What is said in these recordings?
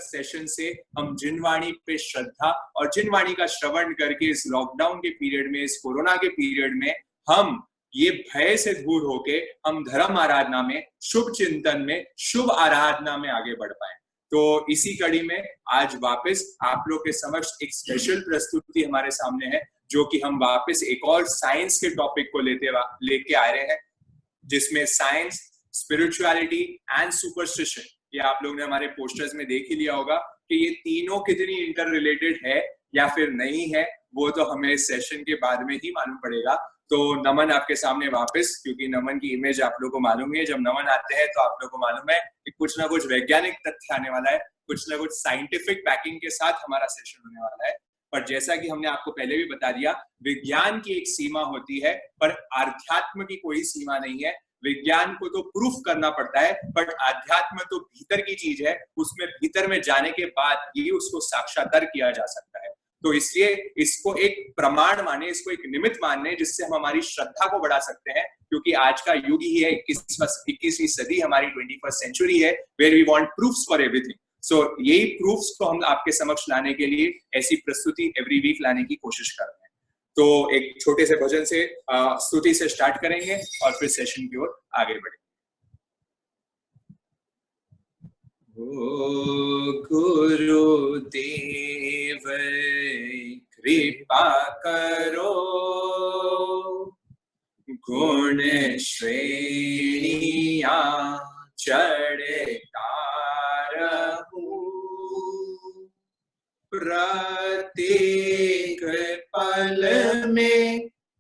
तक सेशन से हम जिनवाणी पे श्रद्धा और जिनवाणी का श्रवण करके इस लॉकडाउन के पीरियड में, इस कोरोना के पीरियड में हम ये भय से दूर होके हम धर्म आराधना में, शुभ चिंतन में, शुभ आराधना में आगे बढ़ पाए। तो इसी कड़ी में आज वापस आप लोग के समक्ष एक स्पेशल प्रस्तुति हमारे सामने है, जो कि हम वापस एक और साइंस के टॉपिक को लेके आ रहे हैं, जिसमें साइंस, स्पिरिचुअलिटी एंड सुपरस्टिशन, ये आप लोगों ने हमारे पोस्टर्स में देख ही लिया होगा कि ये तीनों कितनी इंटर रिलेटेड है या फिर नहीं है, वो तो हमें इस सेशन के बाद में ही मालूम पड़ेगा। तो नमन आपके सामने वापस, क्योंकि नमन की इमेज आप लोगों को मालूम है, जब नमन आते हैं तो आप लोगों को मालूम है कि कुछ ना कुछ वैज्ञानिक तथ्य आने वाला है, कुछ ना कुछ साइंटिफिक बैकिंग के साथ हमारा सेशन होने वाला है। पर जैसा कि हमने आपको पहले भी बता दिया, विज्ञान की एक सीमा होती है, पर आध्यात्म की कोई सीमा नहीं है। विज्ञान को तो प्रूफ करना पड़ता है, बट आध्यात्म तो भीतर की चीज है, उसमें भीतर में जाने के बाद ही उसको साक्षात्कार किया जा सकता है। तो इसलिए इसको एक प्रमाण माने, इसको एक निमित्त माने, जिससे हम हमारी श्रद्धा को बढ़ा सकते हैं, क्योंकि आज का युग ही है, 21वीं सदी हमारी 21st सेंचुरी है, where we want proofs for everything. So यही प्रूफ्स को हम आपके समक्ष लाने के लिए ऐसी प्रस्तुति एवरी वीक लाने की कोशिश कर रहे हैं। तो एक छोटे से भजन से, स्तुति से स्टार्ट करेंगे और फिर सेशन की ओर आगे बढ़ेंगे। ओ गुरुदेव कृपा करो, गुण श्रेणिया चढ़ता रहूं, प्रत्येक पल में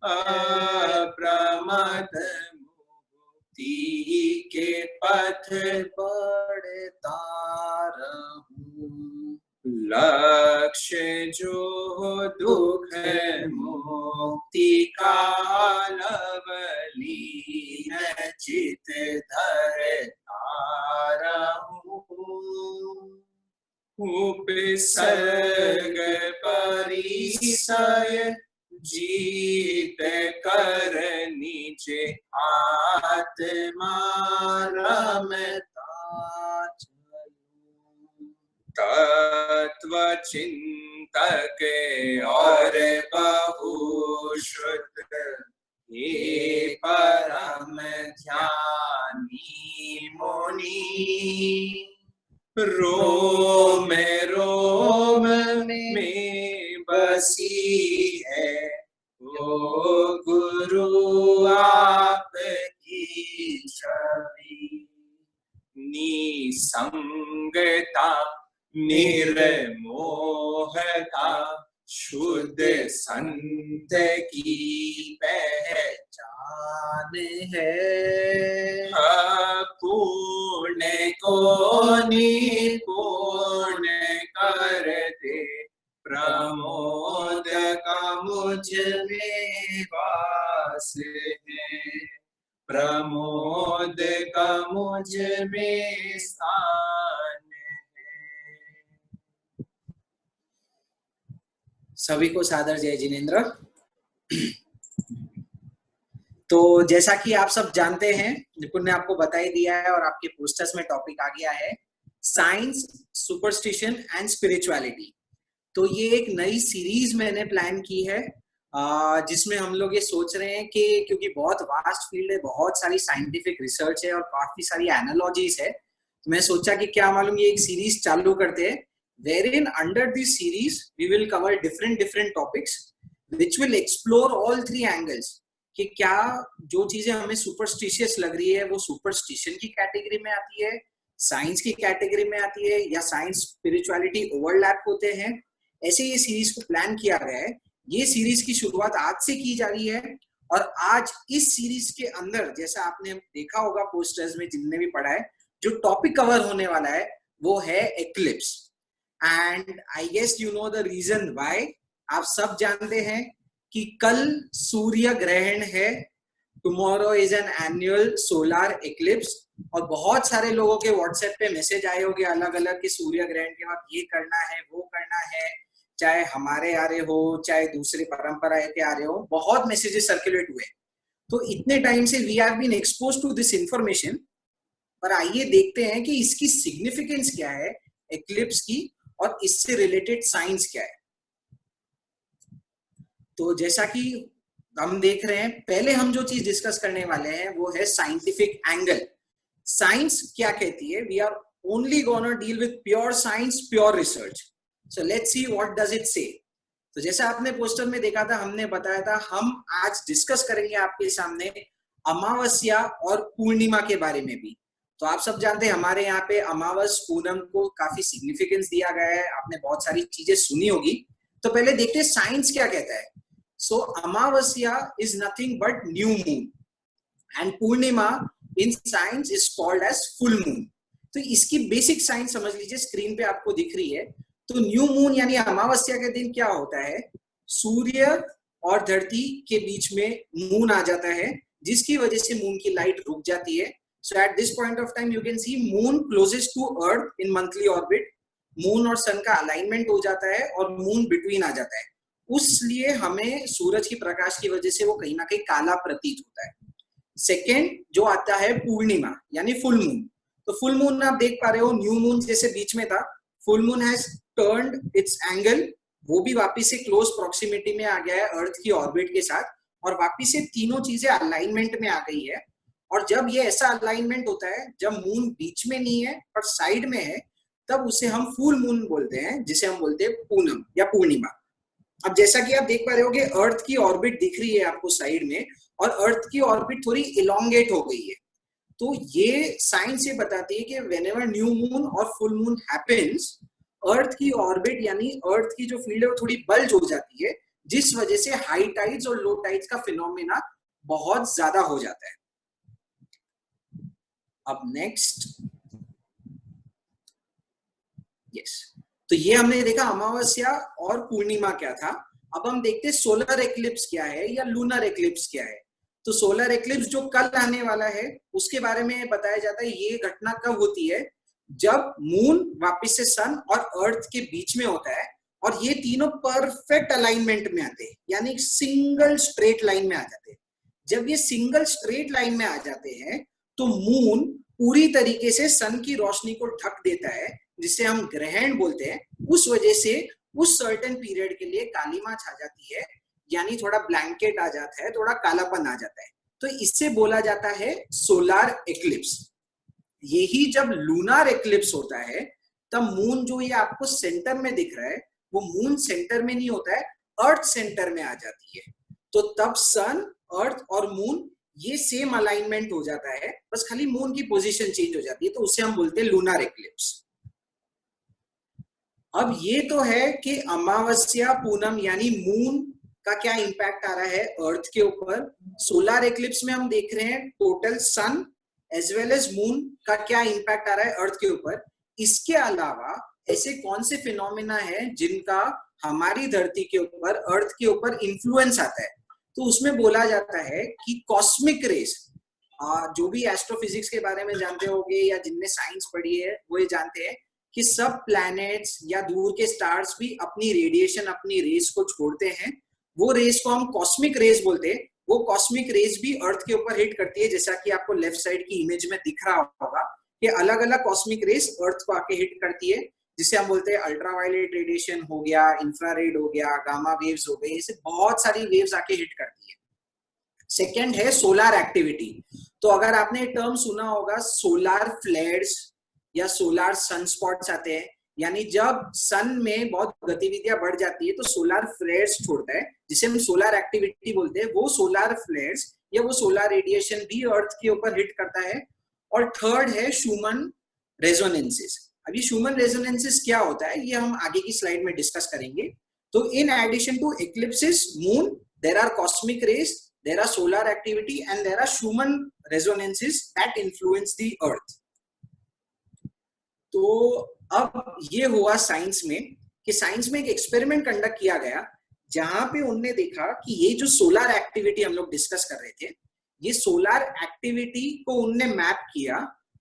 अप्रमद मुक्ति के पथ बढ़ता रहूं। लक्ष्य जो दुख मुक्ति का लवलीन चित धरता रहूं। उपसर्ग परिसय जीत कर नीचे आत्मा रमता चलूं। तत्व चिंतक और बहुश्रुत हे परम ध्यानी मुनि, रोम रोम में बसी है ओ गुरु आपकी छवि। निसंगता निर्मोहता शुद्ध संत की पहचान है। पूर्ण को निपूर्ण कर दे, प्रमोद का मुझ में वास है, प्रमोद का मुझ में स्थान है। सभी को सादर जय जिनेंद्र। तो जैसा कि आप सब जानते हैं, निपुण ने आपको बता ही दिया है और आपके पोस्टर्स में टॉपिक आ गया है, साइंस, सुपरस्टिशन एंड स्पिरिचुअलिटी। तो ये एक नई सीरीज मैंने प्लान की है, जिसमें हम लोग ये सोच रहे हैं कि क्योंकि बहुत वास्ट फील्ड है, बहुत सारी साइंटिफिक रिसर्च है और काफी सारी एनालॉजीज है, तो मैं सोचा कि क्या मालूम ये एक सीरीज चालू करते हैं, wherein under this series we will cover different topics which will explore all three angles, कि क्या जो चीजें हमें सुपरस्टिशियस लग रही है वो सुपरस्टिशन की कैटेगरी में आती है, साइंस की कैटेगरी में आती है, या साइंस स्पिरिचुअलिटी ओवरलैप होते हैं। ऐसे ये सीरीज को प्लान किया गया है। ये सीरीज की शुरुआत आज से की जा रही है और आज इस सीरीज के अंदर, जैसा आपने देखा होगा पोस्टर्स में जिनने भी पढ़ा है, जो टॉपिक कवर होने वाला है वो है eclipse. And I guess you know the reason why. आप सब जानते हैं कि कल सूर्य ग्रहण है, tomorrow is an annual solar eclipse, और बहुत सारे लोगों के व्हाट्सएप पे मैसेज आए होंगे अलग अलग कि सूर्य ग्रहण के वक्त ये करना है वो करना है, चाहे हमारे आ रहे हो चाहे दूसरी परंपराएं के आ रहे हो, बहुत मैसेजेस सर्कुलेट हुए। तो इतने टाइम से we have been expose to this information, पर आइए देखते हैं कि इसकी सिग्निफिकेंस क्या है, एक्लिप्स की और इससे रिलेटेड साइंस क्या है। तो जैसा कि हम देख रहे हैं, पहले हम जो चीज डिस्कस करने वाले हैं वो है साइंटिफिक एंगल। साइंस क्या कहती है? We are only gonna deal with pure science, pure research. So let's see what does it say. तो जैसा आपने पोस्टर में देखा था, हमने बताया था हम आज डिस्कस करेंगे आपके सामने अमावस्या और पूर्णिमा के बारे में भी। तो आप सब जानते हैं हमारे यहाँ पे अमावस पूनम को काफी सिग्निफिकेंस दिया गया है, आपने बहुत सारी चीजें सुनी होगी। तो पहले देखते हैं साइंस क्या कहता है। So amavasya is nothing but new moon and purnima in science is called as full moon. तो इसकी बेसिक साइंस समझ लीजिए, स्क्रीन पे आपको दिख रही है। तो न्यू मून यानी अमावस्या के दिन क्या होता है, सूर्य और धरती के बीच में मून आ जाता है, जिसकी वजह से मून की लाइट रुक जाती है। So at this point of time you can see moon closest to earth in monthly orbit. Moon और सन का अलाइनमेंट हो जाता है और मून बिटवीन आ जाता है, उसलिए हमें सूरज की प्रकाश की वजह से वो कहीं ना कहीं काला प्रतीत होता है। सेकेंड जो आता है पूर्णिमा यानी फुल मून। तो फुल मून आप देख पा रहे हो, न्यू मून जैसे बीच में था, full moon has turned it's angle, वो भी वापिस से क्लोज प्रॉक्सिमिटी में आ गया है अर्थ की ऑर्बिट के साथ, और वापिस से तीनों चीजें अलाइनमेंट में आ गई है। और जब ये ऐसा अलाइनमेंट होता है, जब मून बीच में नहीं है पर साइड में है, तब उसे हम फुल मून बोलते हैं, जिसे हम बोलते हैं पूनम या पूर्णिमा। अब जैसा कि आप देख पा रहे हो कि अर्थ की ऑर्बिट दिख रही है आपको साइड में, और अर्थ की ऑर्बिट थोड़ी इलोंगेट हो गई है। तो ये साइंस ये बताती है कि व्हेनेवर न्यू मून और फुल मून हैपेंस, अर्थ की ऑर्बिट यानी अर्थ की जो फील्ड है वो थोड़ी बल्ज हो जाती है, जिस वजह से हाई टाइड्स और लो टाइड्स का फिनोमेना बहुत ज्यादा हो जाता है। अब नेक्स्ट, यस, तो ये हमने देखा अमावस्या और पूर्णिमा क्या था। अब हम देखते हैं सोलर एक्लिप्स क्या है या लूनर एक्लिप्स क्या है। तो सोलर एक्लिप्स जो कल आने वाला है उसके बारे में बताया जाता है। ये घटना कब होती है, जब मून वापस से सन और अर्थ के बीच में होता है और ये तीनों परफेक्ट अलाइनमेंट में आते हैं, यानी सिंगल स्ट्रेट लाइन में आ जाते हैं। जब ये सिंगल स्ट्रेट लाइन में आ जाते हैं तो मून पूरी तरीके से सन की रोशनी को ढक देता है, जिसे हम ग्रहण बोलते हैं। उस वजह से उस सर्टेन पीरियड के लिए कालीमा छा जाती है, यानी थोड़ा ब्लैंकेट आ जाता है, थोड़ा कालापन आ जाता है। तो इससे बोला जाता है सोलार एक्लिप्स। यही जब लूनार एक्लिप्स होता है, तब मून जो ये आपको सेंटर में दिख रहा है, वो मून सेंटर में नहीं होता है, अर्थ सेंटर में आ जाती है। तो तब सन, अर्थ और मून ये सेम अलाइनमेंट हो जाता है, बस खाली मून की पोजीशन चेंज हो जाती है, तो उसे हम बोलते हैं लूनार एक्लिप्स। अब ये तो है कि अमावस्या पूनम यानी मून का क्या इंपैक्ट आ रहा है अर्थ के ऊपर। सोलर एक्लिप्स में हम देख रहे हैं टोटल सन एज वेल एज मून का क्या इंपैक्ट आ रहा है अर्थ के ऊपर। इसके अलावा ऐसे कौन से फिनोमेना है जिनका हमारी धरती के ऊपर, अर्थ के ऊपर इन्फ्लुएंस आता है। तो उसमें बोला जाता है कि कॉस्मिक रेस, जो भी एस्ट्रोफिजिक्स के बारे में जानते होंगे या जिनने साइंस पढ़ी है वो ये जानते हैं कि सब प्लैनेट्स या दूर के स्टार्स भी अपनी रेडिएशन, अपनी रेस को छोड़ते हैं। वो रेस को हम कॉस्मिक रेस बोलते हैं। वो कॉस्मिक रेस भी अर्थ के ऊपर हिट करती है, जैसा कि आपको लेफ्ट साइड की इमेज में दिख रहा होगा कि अलग अलग कॉस्मिक रेस अर्थ को आके हिट करती है, जिसे हम बोलते हैं अल्ट्रावायलेट रेडिएशन हो गया, इंफ्रारेड हो गया, गामा वेव्स हो गए, ऐसे बहुत सारी वेव्स आके हिट करती है। सेकेंड है सोलर एक्टिविटी। तो अगर आपने टर्म सुना होगा सोलर फ्लेयर्स या सोलर सनस्पॉट्स आते हैं, यानी जब सन में बहुत गतिविधियां बढ़ जाती है तो सोलर फ्लेयर्स छोड़ता है, जिसे हम सोलर एक्टिविटी बोलते हैं। वो सोलर फ्लेयर्स या वो सोलर रेडिएशन भी अर्थ के ऊपर हिट करता है। और थर्ड है शूमन रेजोनेंसेस। अब ये शूमन रेजोनेंसेस क्या होता है ये हम आगे की स्लाइड में डिस्कस करेंगे। तो in addition to eclipses moon, there are cosmic rays, there are solar activity and there are Schumann resonances that influence the earth. तो अब ये हुआ साइंस में कि साइंस में एक एक्सपेरिमेंट कंडक्ट किया गया, जहां पे उन्होंने देखा कि ये जो सोलर एक्टिविटी हम लोग डिस्कस कर रहे थे, ये सोलर एक्टिविटी को उन्होंने मैप किया,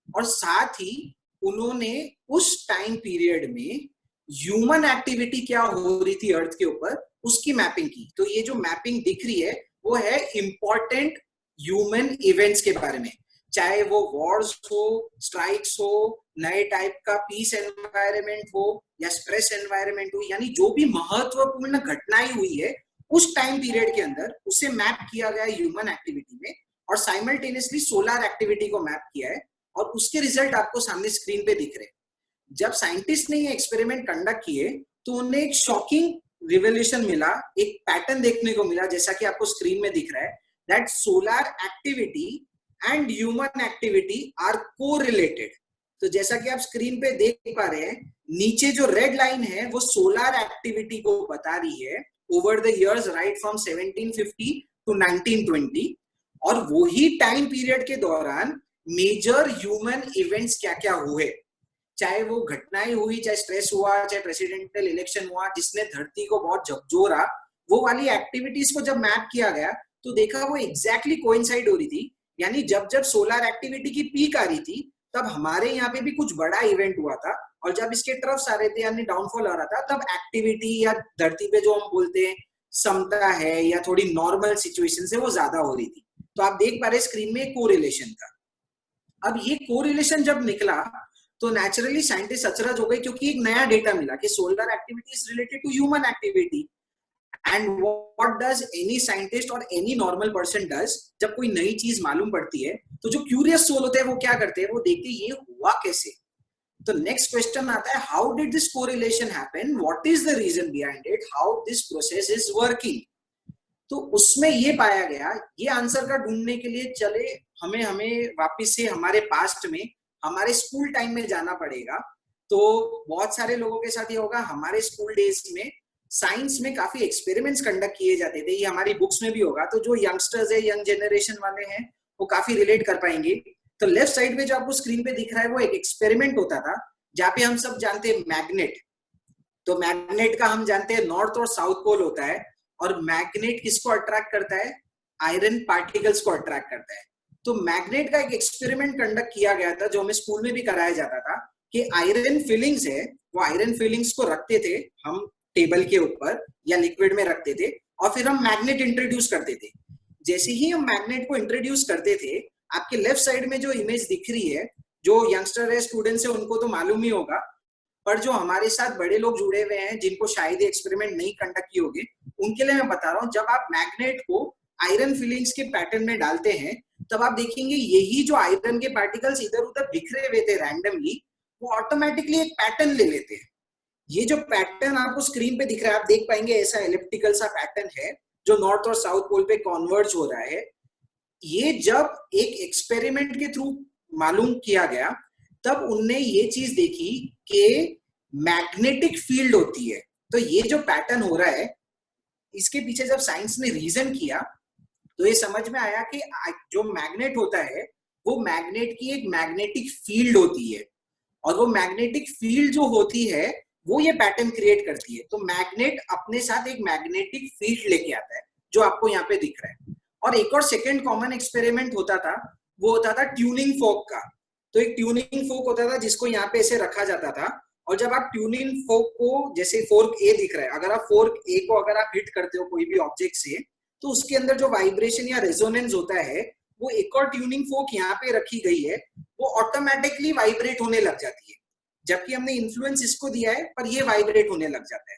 और साथ ही उन्होंने उस टाइम पीरियड में ह्यूमन एक्टिविटी क्या हो रही थी अर्थ के ऊपर उसकी मैपिंग की। तो ये जो मैपिंग दिख रही है वो है इंपॉर्टेंट ह्यूमन इवेंट्स के बारे में। चाहे वो वॉर्स हो, स्ट्राइक्स हो, नए टाइप का पीस एनवायरनमेंट हो या स्ट्रेस एनवायरनमेंट हो, यानी जो भी महत्वपूर्ण घटनाएं हुई है उस टाइम पीरियड के अंदर उसे मैप किया गया ह्यूमन एक्टिविटी में, और साइमल्टेनियसली सोलर एक्टिविटी को मैप किया है, और उसके रिजल्ट आपको सामने स्क्रीन पे दिख रहे हैं। जब साइंटिस्ट ने ये एक्सपेरिमेंट कंडक्ट किए तो उन्हें एक शॉकिंग रिवोल्यूशन मिला, एक पैटर्न देखने को मिला, जैसा कि आपको स्क्रीन में दिख रहा है, that solar activity and human activity are correlated. तो जैसा कि आप स्क्रीन पे देख पा रहे हैं, नीचे जो रेड लाइन है वो सोलर एक्टिविटी को बता रही है over the years, right from 1750 to 1920, और वही टाइम पीरियड के दौरान मेजर ह्यूमन इवेंट्स क्या क्या हुए, चाहे वो घटनाएं हुई, चाहे स्ट्रेस हुआ, चाहे प्रेसिडेंशियल इलेक्शन हुआ जिसने धरती को बहुत झकझोरा, वो वाली एक्टिविटीज को जब मैप किया गया तो देखा वो एग्जैक्टली कोइंसाइड हो रही थी। यानी जब जब सोलर एक्टिविटी की पीक आ रही थी तब हमारे यहाँ पे भी कुछ बड़ा इवेंट हुआ था, और जब इसके ट्रफ्स आ रहे थे यानी डाउनफॉल आ रहा था, तब एक्टिविटी या धरती पे जो हम बोलते हैं समता है या थोड़ी नॉर्मल सिचुएशन से वो ज्यादा हो रही थी। तो आप देख पा रहे स्क्रीन में कोरिलेशन था। अब ये कोरिलेशन जब निकला तो नेचुरली साइंटिस्ट अचरज हो गए, क्योंकि एक नया डेटा मिला कि solar activity is related to human activity. And what does any scientist और एनी नॉर्मल पर्सन डज, जब कोई नई चीज मालूम पड़ती है तो जो क्यूरियस सोल होते हैं वो क्या करते हैं, वो देखते हैं ये हुआ कैसे। तो नेक्स्ट क्वेश्चन आता है, how did this correlation happen, what is the reason behind it, how this process is working. तो उसमें ये पाया गया, ये आंसर का ढूंढने के लिए चले हमें वापस से हमारे पास्ट में, हमारे स्कूल टाइम में जाना पड़ेगा। तो बहुत सारे लोगों के साथ ये होगा, हमारे स्कूल डेज में साइंस में काफी एक्सपेरिमेंट्स कंडक्ट किए जाते थे, ये हमारी बुक्स में भी होगा। तो जो यंगस्टर्स है, यंग जनरेशन वाले हैं, वो काफी रिलेट कर पाएंगे। तो लेफ्ट साइड में जो आपको स्क्रीन पे दिख रहा है वो एक एक्सपेरिमेंट होता था जहाँ पे हम सब जानते हैं मैग्नेट। तो मैग्नेट का हम जानते हैं नॉर्थ और साउथ पोल होता है, और मैग्नेट किसको अट्रैक्ट करता है, आयरन पार्टिकल्स को अट्रैक्ट करता है। तो मैग्नेट का एक एक्सपेरिमेंट कंडक्ट किया गया था जो हमें स्कूल में भी कराया जाता था, कि आयरन फिलिंग्स है, वो आयरन फिलिंग्स को रखते थे हम टेबल के ऊपर या लिक्विड में रखते थे, और फिर हम मैग्नेट इंट्रोड्यूस करते थे। जैसे ही हम मैग्नेट को इंट्रोड्यूस करते थे, आपके लेफ्ट साइड में जो इमेज दिख रही है, जो यंगस्टर है, स्टूडेंट्स है, उनको तो मालूम ही होगा, पर जो हमारे साथ बड़े लोग जुड़े हुए हैं जिनको शायद एक्सपेरिमेंट नहीं कंडक्ट किए होंगे, उनके लिए मैं बता रहा हूँ, जब आप मैग्नेट को आयरन फिलिंग्स के पैटर्न में डालते हैं तब आप देखेंगे यही जो आयरन के पार्टिकल्स इधर उधर बिखरे हुए थे रैंडमली, वो ऑटोमेटिकली एक पैटर्न ले लेते हैं। ये जो पैटर्न आपको स्क्रीन पे दिख रहा है, आप देख पाएंगे ऐसा एलिप्टिकल सा पैटर्न है जो नॉर्थ और साउथ पोल पे कॉन्वर्ज हो रहा है। ये जब एक एक्सपेरिमेंट के थ्रू मालूम किया गया तब उनने ये चीज देखी कि मैग्नेटिक फील्ड होती है। तो ये जो पैटर्न हो रहा है, इसके पीछे जब साइंस ने रीजन किया तो ये समझ में आया कि जो मैग्नेट होता है वो मैग्नेट की एक मैग्नेटिक फील्ड होती है, और वो मैग्नेटिक फील्ड जो होती है वो ये पैटर्न क्रिएट करती है। तो मैग्नेट अपने साथ एक मैग्नेटिक फील्ड लेके आता है जो आपको यहाँ पे दिख रहा है। और एक और सेकेंड कॉमन एक्सपेरिमेंट होता था, वो होता था ट्यूनिंग फोक का। तो एक ट्यूनिंग फोक होता था जिसको यहाँ पे ऐसे रखा जाता था, और जब आप ट्यूनिंग फोक को, जैसे फोर्क ए दिख रहा है, अगर आप फोर्क ए को अगर आप हिट करते हो कोई भी ऑब्जेक्ट से, तो उसके अंदर जो वाइब्रेशन या रेजोनेंस होता है, वो एक और ट्यूनिंग फोक यहाँ पे रखी गई है, वो ऑटोमेटिकली वाइब्रेट होने लग जाती है। जबकि हमने इन्फ्लुएंस इसको दिया है पर ये वाइब्रेट होने लग जाता है।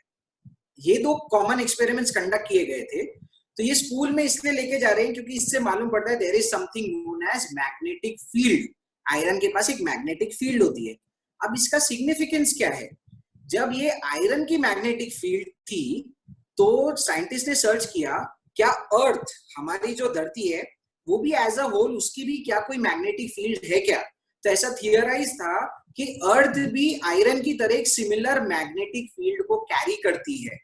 ये दो कॉमन एक्सपेरिमेंट्स कंडक्ट किए गए थे। तो ये स्कूल में इसलिए लेके जा रहे हैं क्योंकि इससे मालूम पड़ता है there is something known as magnetic field. Iron के पास एक मैग्नेटिक फील्ड होती है। अब इसका सिग्निफिकेंस क्या है, जब ये आयरन की मैग्नेटिक फील्ड थी तो साइंटिस्ट ने सर्च किया क्या अर्थ, हमारी जो धरती है वो भी एज अ होल, उसकी भी क्या कोई मैग्नेटिक फील्ड है क्या। तो ऐसा थियराइज था कि अर्थ भी आयरन की तरह एक सिमिलर मैग्नेटिक फील्ड को कैरी करती है।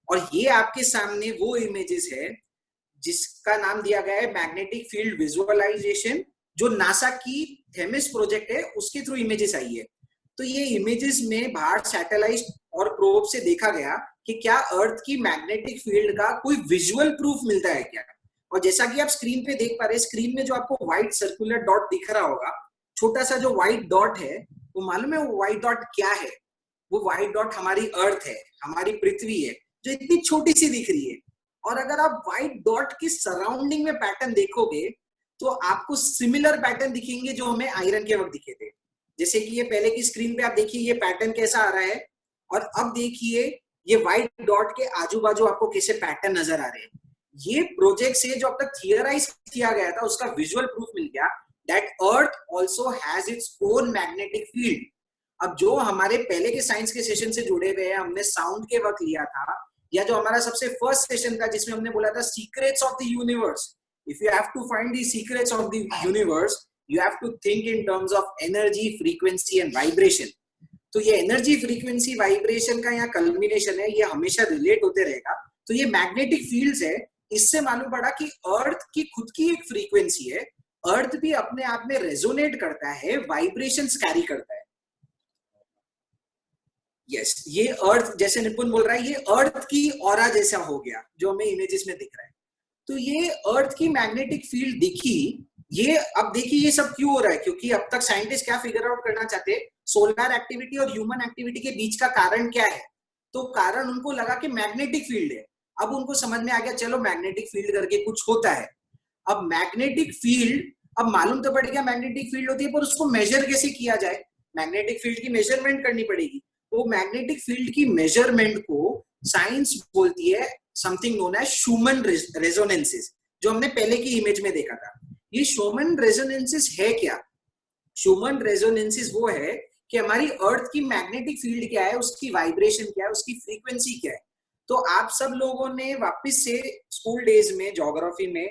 और ये आपके सामने वो इमेजेस है जिसका नाम दिया गया है मैग्नेटिक फील्ड विजुअलाइजेशन, जो नासा की थेमिस प्रोजेक्ट है उसके थ्रू इमेजेस आई है। तो ये इमेजेस में बाहर सैटेलाइट और प्रोब से देखा गया कि क्या अर्थ की मैग्नेटिक फील्ड का कोई विजुअल प्रूफ मिलता है क्या। और जैसा कि आप स्क्रीन पे देख पा रहे हैं, स्क्रीन में जो आपको व्हाइट सर्कुलर डॉट दिख रहा होगा, छोटा सा जो व्हाइट डॉट है, वो मालूम है वो व्हाइट डॉट क्या है? वो व्हाइट डॉट हमारी अर्थ है, हमारी पृथ्वी है, जो इतनी छोटी सी दिख रही है। और अगर आप व्हाइट डॉट की सराउंडिंग में पैटर्न देखोगे तो आपको सिमिलर पैटर्न दिखेंगे जो हमें आयरन के वक्त दिखे थे। जैसे कि ये पहले की स्क्रीन पे आप देखिए ये पैटर्न कैसा आ रहा है, और अब देखिए ये व्हाइट डॉट के आजू बाजू आपको कैसे पैटर्न नजर आ रहे हैं। ये प्रोजेक्ट से जो अब तक थियराइज किया गया था उसका विजुअल प्रूफ मिल गया that earth also has its own magnetic field. अब जो हमारे पहले के साइंस के सेशन से जुड़े हुए हैं, हमने साउंड के वक्त लिया था, या जो हमारा सबसे फर्स्ट सेशन था जिसमें हमने बोला था secrets of the universe, if you have to find the secrets of the universe you have to think in terms of energy, frequency and vibration. तो ये एनर्जी, फ्रीक्वेंसी, वाइब्रेशन का यहाँ कल्मिनेशन है, ये हमेशा रिलेट होते रहेगा। तो ये मैग्नेटिक फील्ड्स है, इससे मालूम पड़ा कि अर्थ की खुद की एक फ्रीक्वेंसी है, अर्थ भी अपने आप में रेजोनेट करता है, वाइब्रेशंस कैरी करता है। यस, ये अर्थ जैसे निपुण बोल रहा है, ये अर्थ की ऑरा जैसा हो गया जो हमें इमेजेस में दिख रहा है। तो ये अर्थ की मैग्नेटिक फील्ड दिखी, ये अब देखिए ये सब क्यों हो रहा है, क्योंकि अब तक साइंटिस्ट क्या फिगर आउट करना चाहते हैं, सोलर एक्टिविटी और ह्यूमन एक्टिविटी के बीच का कारण क्या है। तो कारण उनको लगा कि मैग्नेटिक फील्ड है। अब उनको समझ में आ गया चलो मैग्नेटिक फील्ड करके कुछ होता है। अब मैग्नेटिक फील्ड, अब मालूम तो पड़ गया मैग्नेटिक फील्ड होती है, पर उसको मेजर कैसे किया जाए, मैग्नेटिक फील्ड की मेजरमेंट करनी पड़ेगी। तो मैग्नेटिक फील्ड की मेजरमेंट को साइंस बोलती है समथिंग नोन एज शूमन रेजोनेंसेस, जो हमने पहले की इमेज में देखा था। ये शूमन रेजोनेंसेस है क्या? शूमन रेजोनेंसेस वो है कि हमारी अर्थ की मैग्नेटिक फील्ड क्या है, उसकी वाइब्रेशन क्या है, उसकी फ्रीक्वेंसी क्या है। तो आप सब लोगों ने वापस से स्कूल डेज में ज्योग्राफी में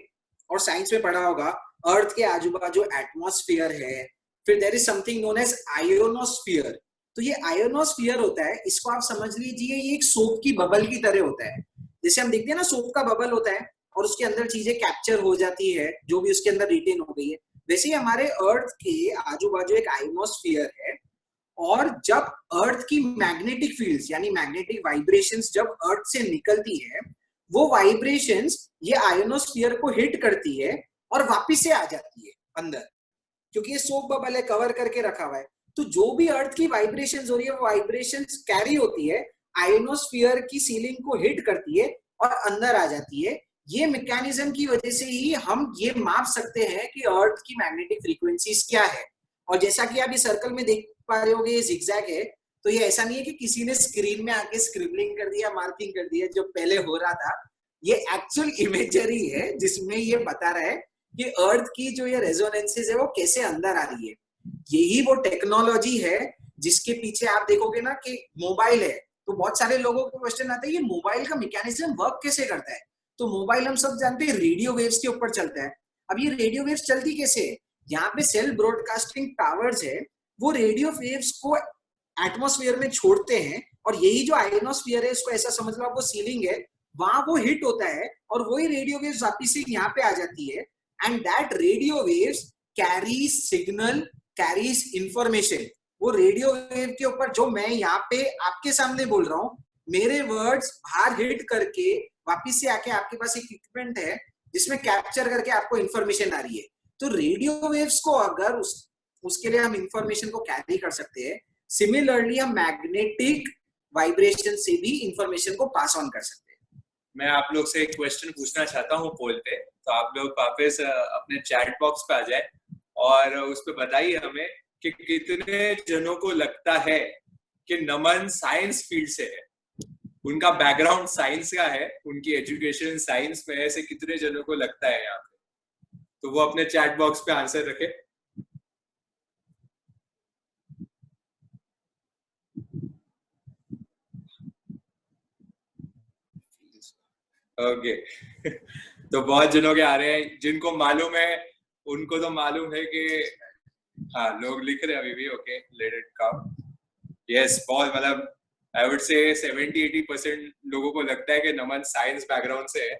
और साइंस में पढ़ा होगा, अर्थ के आजू बाजू एटमॉस्फेयर है, फिर there is something known as ionosphere. तो ये आयोनोस्फीयर होता है, इसको आप समझ लीजिए ये एक सोप की बबल की तरह होता है। जैसे हम देखते हैं ना सोप का बबल होता है और उसके अंदर चीजें कैप्चर हो जाती है जो भी उसके अंदर रिटेन हो गई है, वैसे ही हमारे अर्थ के आजू बाजू एक आयोनोस्फीयर है। और जब अर्थ की मैग्नेटिक फील्ड्स यानी मैग्नेटिक वाइब्रेशंस जब अर्थ से निकलती है, वो वाइब्रेशंस ये आयोनोस्फीयर को हिट करती है और वापस से आ जाती है अंदर, क्योंकि ये सोप बबल है, कवर करके रखा हुआ है। तो जो भी अर्थ की वाइब्रेशंस हो रही है वो वाइब्रेशंस कैरी होती है, आयोनोस्फीयर की सीलिंग को हिट करती है और अंदर आ जाती है। ये मैकेनिज्म की वजह से ही हम ये माप सकते हैं कि अर्थ की मैग्नेटिक फ्रीक्वेंसीज क्या है। और जैसा कि आप इस सर्कल में देख पा रहे होगे ये जिगजैग है, तो ये ऐसा नहीं है कि किसी ने स्क्रीन में आके स्क्रिबलिंग कर दिया, मार्किंग कर दिया जो पहले हो रहा था। ये एक्चुअल इमेजरी है जिसमें ये बता रहा है कि अर्थ की जो ये रेजोनेंसेस है वो कैसे अंदर आ रही है। यही वो टेक्नोलॉजी है जिसके पीछे आप देखोगे ना कि मोबाइल है, तो बहुत सारे लोगों को क्वेश्चन आता है ये मोबाइल का मैकेनिज्म वर्क कैसे करता है। तो मोबाइल हम सब जानते हैं रेडियो वेव्स के ऊपर चलता है। अब ये रेडियो वेव्स चलती कैसे है, यहाँ पे सेल ब्रॉडकास्टिंग टावर्स है, वो रेडियो वेव्स को एटमॉस्फेयर में छोड़ते हैं, और यही जो आयोनोस्फीयर है इसको ऐसा समझ लो आप वो सीलिंग है, वहां वो हिट होता है और वही रेडियो वेव्स वापिस से यहाँ पे आ जाती है। And that radio waves carries signal, carries information. वो रेडियो वेव के ऊपर जो मैं यहाँ पे आपके सामने बोल रहा हूँ, मेरे वर्ड्स बाहर हिट करके वापिस से आके आपके पास एक इक्विपमेंट है जिसमें कैप्चर करके आपको इंफॉर्मेशन आ रही है। तो रेडियो वेव्स को अगर उसके लिए हम इंफॉर्मेशन को कैरी कर सकते हैं, सिमिलरली हम मैग्नेटिक वाइब्रेशन से भी इंफॉर्मेशन को पास ऑन कर सकते हैं। मैं आप लोग से एक क्वेश्चन पूछना चाहता हूँ पोल पे, तो आप लोग वापस अपने चैट बॉक्स पे आ जाए और उस पे बताइए हमें कि कितने जनों को लगता है कि नमन साइंस फील्ड से है, उनका बैकग्राउंड साइंस का है, उनकी एजुकेशन साइंस में है, ऐसे कितने जनों को लगता है यहाँ पे। तो वो अपने चैट बॉक्स पे आंसर रखे। ओके तो बहुत जनों के आ रहे हैं, जिनको मालूम है उनको तो मालूम है कि हाँ लोग लिख रहे हैं अभी भी। Okay let it come. Yes बहुत मतलब आई वुड से 70-80% लोगों को लगता है कि नमन साइंस बैकग्राउंड से है।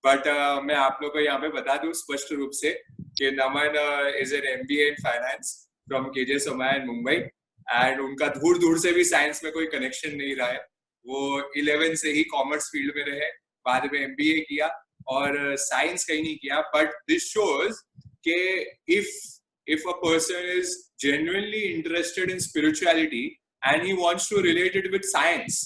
बट मैं आप लोगों को यहाँ पे बता दूं स्पष्ट रूप से कि Naman is an MBA in finance from KJ Somaiya in Mumbai, and उनका दूर दूर से भी साइंस में कोई कनेक्शन नहीं रहा है। वो 11 से ही कॉमर्स फील्ड में रहे, बाद में MBA किया और साइंस कहीं नहीं किया। बट दिस शोज कि if a person is genuinely interested in spirituality and he wants to relate it with science,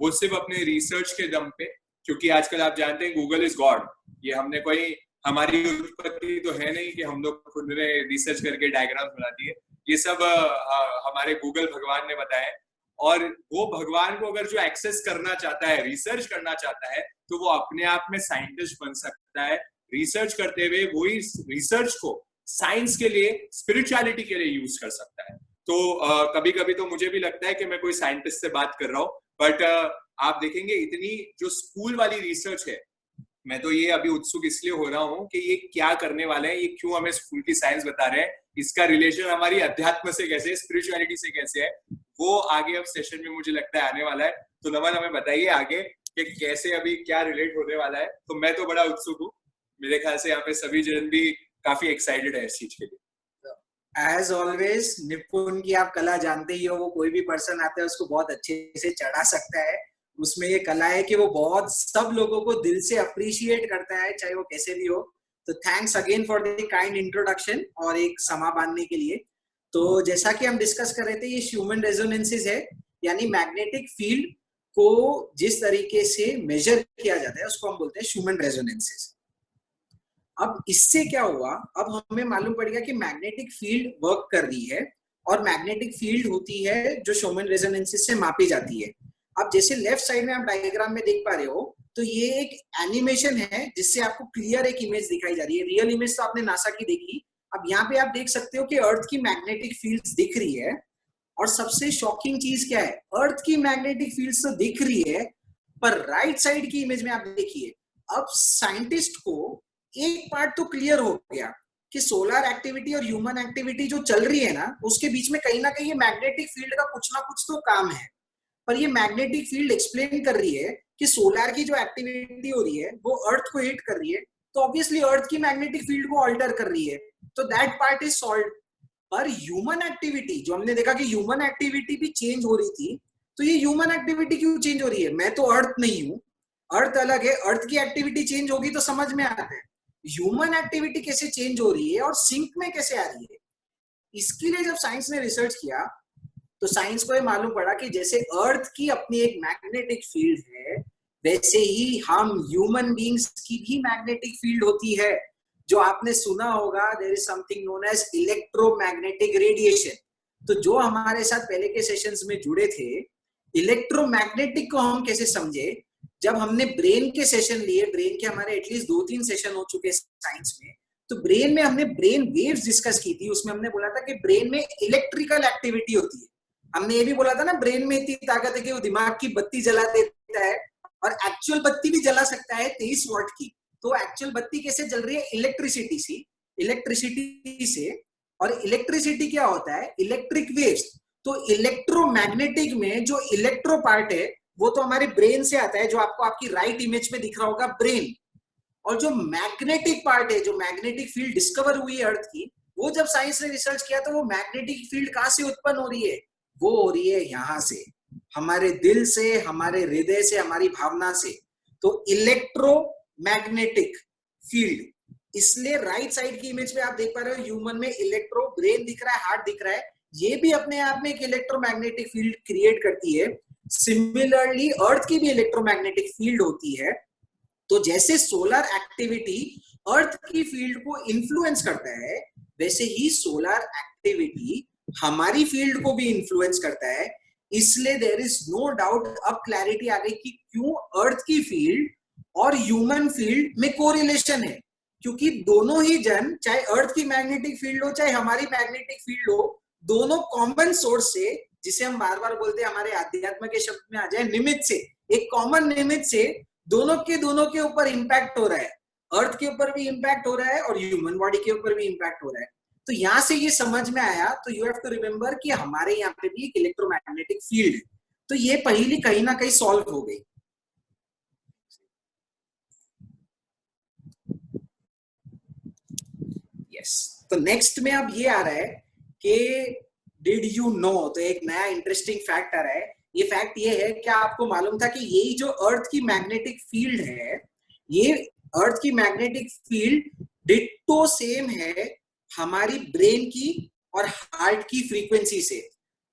वो सिर्फ अपने रिसर्च के दम पे, क्योंकि आजकल आप जानते हैं गूगल इज गॉड, ये हमने कोई हमारी उत्पत्ति तो है नहीं कि हम लोग खुद ने रिसर्च करके डायग्राम बना दिए, ये सब हमारे गूगल भगवान ने बताया। और वो भगवान को अगर जो एक्सेस करना चाहता है, रिसर्च करना चाहता है, तो वो अपने आप में साइंटिस्ट बन सकता है। रिसर्च करते हुए वही रिसर्च को साइंस के लिए, स्पिरिचुअलिटी के लिए यूज कर सकता है। तो कभी कभी तो मुझे भी लगता है कि मैं कोई साइंटिस्ट से बात कर रहा हूँ, बट आप देखेंगे इतनी जो स्कूल वाली रिसर्च है, मैं तो ये अभी उत्सुक इसलिए हो रहा हूँ कि ये क्या करने वाले हैं, ये क्यों हमें स्कूल की साइंस बता रहे हैं, इसका रिलेशन हमारी अध्यात्म से कैसे है, स्पिरिचुअलिटी से कैसे है, वो आगे अब सेशन में मुझे लगता है आने वाला है। तो नमन हमें बताइए आगे कि कैसे अभी क्या रिलेट होने वाला है। तो मैं तो बड़ा उत्सुक हूँ, मेरे ख्याल से यहाँ पे सभी जन भी काफी एक्साइटेड है इस चीज के लिए। एज ऑलवेज निपुण की आप कला जानते ही हो, वो कोई भी पर्सन आता है उसको बहुत अच्छे से चढ़ा सकता है। उसमें ये कला है कि वो बहुत सब लोगों को दिल से अप्रिशिएट करता है, चाहे वो कैसे भी हो। तो thanks again for the kind introduction और एक समा बांधने के लिए। तो जैसा कि हम डिस्कस कर रहे थे, ये ह्यूमन रेजोनेंसेस है, यानी मैग्नेटिक फील्ड को जिस तरीके से मेजर किया जाता है उसको हम बोलते हैं ह्यूमन रेजोनेंसेस। अब इससे क्या हुआ, अब हमें मालूम पड़ गया कि मैग्नेटिक फील्ड वर्क कर रही है और मैग्नेटिक फील्ड होती है जो ह्यूमन रेजोनेंसेस से मापी जाती है। अब जैसे लेफ्ट साइड में आप डायग्राम में देख पा रहे हो, तो ये एक एनिमेशन है जिससे आपको क्लियर एक इमेज दिखाई जा रही है। रियल इमेज तो आपने नासा की देखी, अब यहाँ पे आप देख सकते हो कि अर्थ की मैग्नेटिक फील्ड्स दिख रही है। और सबसे शॉकिंग चीज क्या है, अर्थ की मैग्नेटिक फील्ड्स तो दिख रही है, पर राइट साइड की इमेज में आप देखिए, अब साइंटिस्ट को एक पार्ट तो क्लियर हो गया कि सोलर एक्टिविटी और ह्यूमन एक्टिविटी जो चल रही है ना, उसके बीच में कहीं ना कहीं ये मैग्नेटिक फील्ड का कुछ ना कुछ तो काम है। पर ये मैग्नेटिक फील्ड एक्सप्लेन कर रही है कि सोलर की जो एक्टिविटी हो रही है वो अर्थ को हिट कर रही है, तो ऑब्वियसली अर्थ की मैग्नेटिक फील्ड को ऑल्टर कर रही है, तो दैट पार्ट इज सॉल्व्ड। पर ह्यूमन एक्टिविटी जो हमने देखा कि ह्यूमन एक्टिविटी भी चेंज हो रही थी, तो ये ह्यूमन एक्टिविटी क्यों चेंज हो रही है? मैं तो अर्थ नहीं हूं, अर्थ अलग है, अर्थ की एक्टिविटी चेंज होगी तो समझ में आता है, ह्यूमन एक्टिविटी कैसे चेंज हो रही है और सिंक में कैसे आ रही है। इसके लिए जब साइंस ने रिसर्च किया तो साइंस को ये मालूम पड़ा कि जैसे अर्थ की अपनी एक मैग्नेटिक फील्ड है, वैसे ही हम ह्यूमन बीइंग्स की भी मैग्नेटिक फील्ड होती है। जो आपने सुना होगा, there is something known as electromagnetic radiation. तो जो हमारे साथ पहले के सेशंस में जुड़े थे, इलेक्ट्रोमैग्नेटिक को हम कैसे समझे, जब हमने ब्रेन के सेशन लिए, ब्रेन के हमारे एटलीस्ट 2-3 सेशन हो चुके साइंस में, तो ब्रेन में हमने ब्रेन वेव्स डिस्कस की थी। उसमें हमने बोला था कि ब्रेन में इलेक्ट्रिकल एक्टिविटी होती है। हमने ये भी बोला था ना, ब्रेन में इतनी ताकत है कि वो दिमाग की बत्ती जला देता है, और एक्चुअल बत्ती भी जला सकता है 23 वॉट की। तो एक्चुअल बत्ती कैसे जल रही है? इलेक्ट्रिसिटी से। और इलेक्ट्रिसिटी क्या होता है? Electric waves. तो इलेक्ट्रोमैग्नेटिक में जो इलेक्ट्रो पार्ट है वो तो हमारे ब्रेन से आता है, जो आपको आपकी राइट इमेज में दिख रहा होगा, ब्रेन। और जो मैग्नेटिक पार्ट है, जो मैग्नेटिक फील्ड डिस्कवर हुई है अर्थ की, वो जब साइंस ने रिसर्च किया तो वो मैग्नेटिक फील्ड कहां से उत्पन्न हो रही है? वो हो रही है यहां से, हमारे दिल से, हमारे हृदय से, हमारी भावना से। तो इलेक्ट्रोमैग्नेटिक फील्ड, इसलिए राइट साइड की इमेज में आप देख पा रहे हो, ह्यूमन में इलेक्ट्रो, ब्रेन दिख रहा है, हार्ट दिख रहा है, ये भी अपने आप में एक इलेक्ट्रोमैग्नेटिक फील्ड क्रिएट करती है। सिमिलरली अर्थ की भी इलेक्ट्रोमैग्नेटिक फील्ड होती है। तो जैसे सोलर एक्टिविटी अर्थ की फील्ड को इन्फ्लुएंस करता है, वैसे ही सोलर एक्टिविटी हमारी फील्ड को भी इन्फ्लुएंस करता है। इसलिए देयर इज नो डाउट, अब क्लैरिटी आ गई कि क्यों अर्थ की फील्ड और ह्यूमन फील्ड में कोरिलेशन है। क्योंकि दोनों ही जन, चाहे अर्थ की मैग्नेटिक फील्ड हो चाहे हमारी मैग्नेटिक फील्ड हो, दोनों कॉमन सोर्स से, जिसे हम बार बार बोलते हैं, हमारे अध्यात्म के शब्द में आ जाए, निमित्त से, एक कॉमन निमित्त से दोनों के ऊपर इंपैक्ट हो रहा है। अर्थ के ऊपर भी इंपैक्ट हो रहा है और ह्यूमन बॉडी के ऊपर भी इंपैक्ट हो रहा है। तो यहां से ये समझ में आया, तो यू हैव टू रिमेम्बर कि हमारे यहाँ पे भी एक इलेक्ट्रोमैग्नेटिक फील्ड है। तो ये पहली कहीं ना कहीं सॉल्व हो गई। यस, तो नेक्स्ट में अब ये आ रहा है कि डिड यू नो, तो एक नया इंटरेस्टिंग फैक्ट आ रहा है। ये फैक्ट ये है, क्या आपको मालूम था कि यही जो अर्थ की मैग्नेटिक फील्ड है, ये अर्थ की मैग्नेटिक फील्ड डिट्टो सेम है हमारी ब्रेन की और हार्ट की फ्रीक्वेंसी से।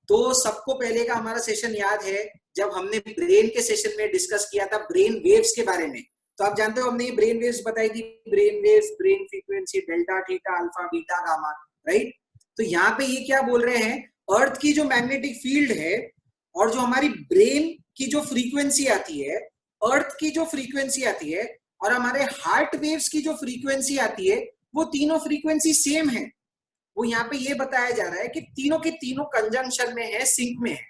तो सबको पहले का हमारा सेशन याद है, जब हमने ब्रेन के सेशन में डिस्कस किया था ब्रेन वेव्स के बारे में, तो आप जानते हो हमने ये ब्रेन वेव्स बताई थी, brain waves, brain frequency, delta, theta, alpha, beta, gamma, right. तो यहाँ पे ये क्या बोल रहे हैं, अर्थ की जो मैग्नेटिक फील्ड है और जो हमारी ब्रेन की जो फ्रीक्वेंसी आती है, अर्थ की जो फ्रीक्वेंसी आती है और हमारे हार्ट वेव्स की जो फ्रीक्वेंसी आती है, वो तीनों फ्रीक्वेंसी सेम है। वो यहाँ पे ये बताया जा रहा है कि तीनों के तीनों कंजंक्शन में है, सिंक में है।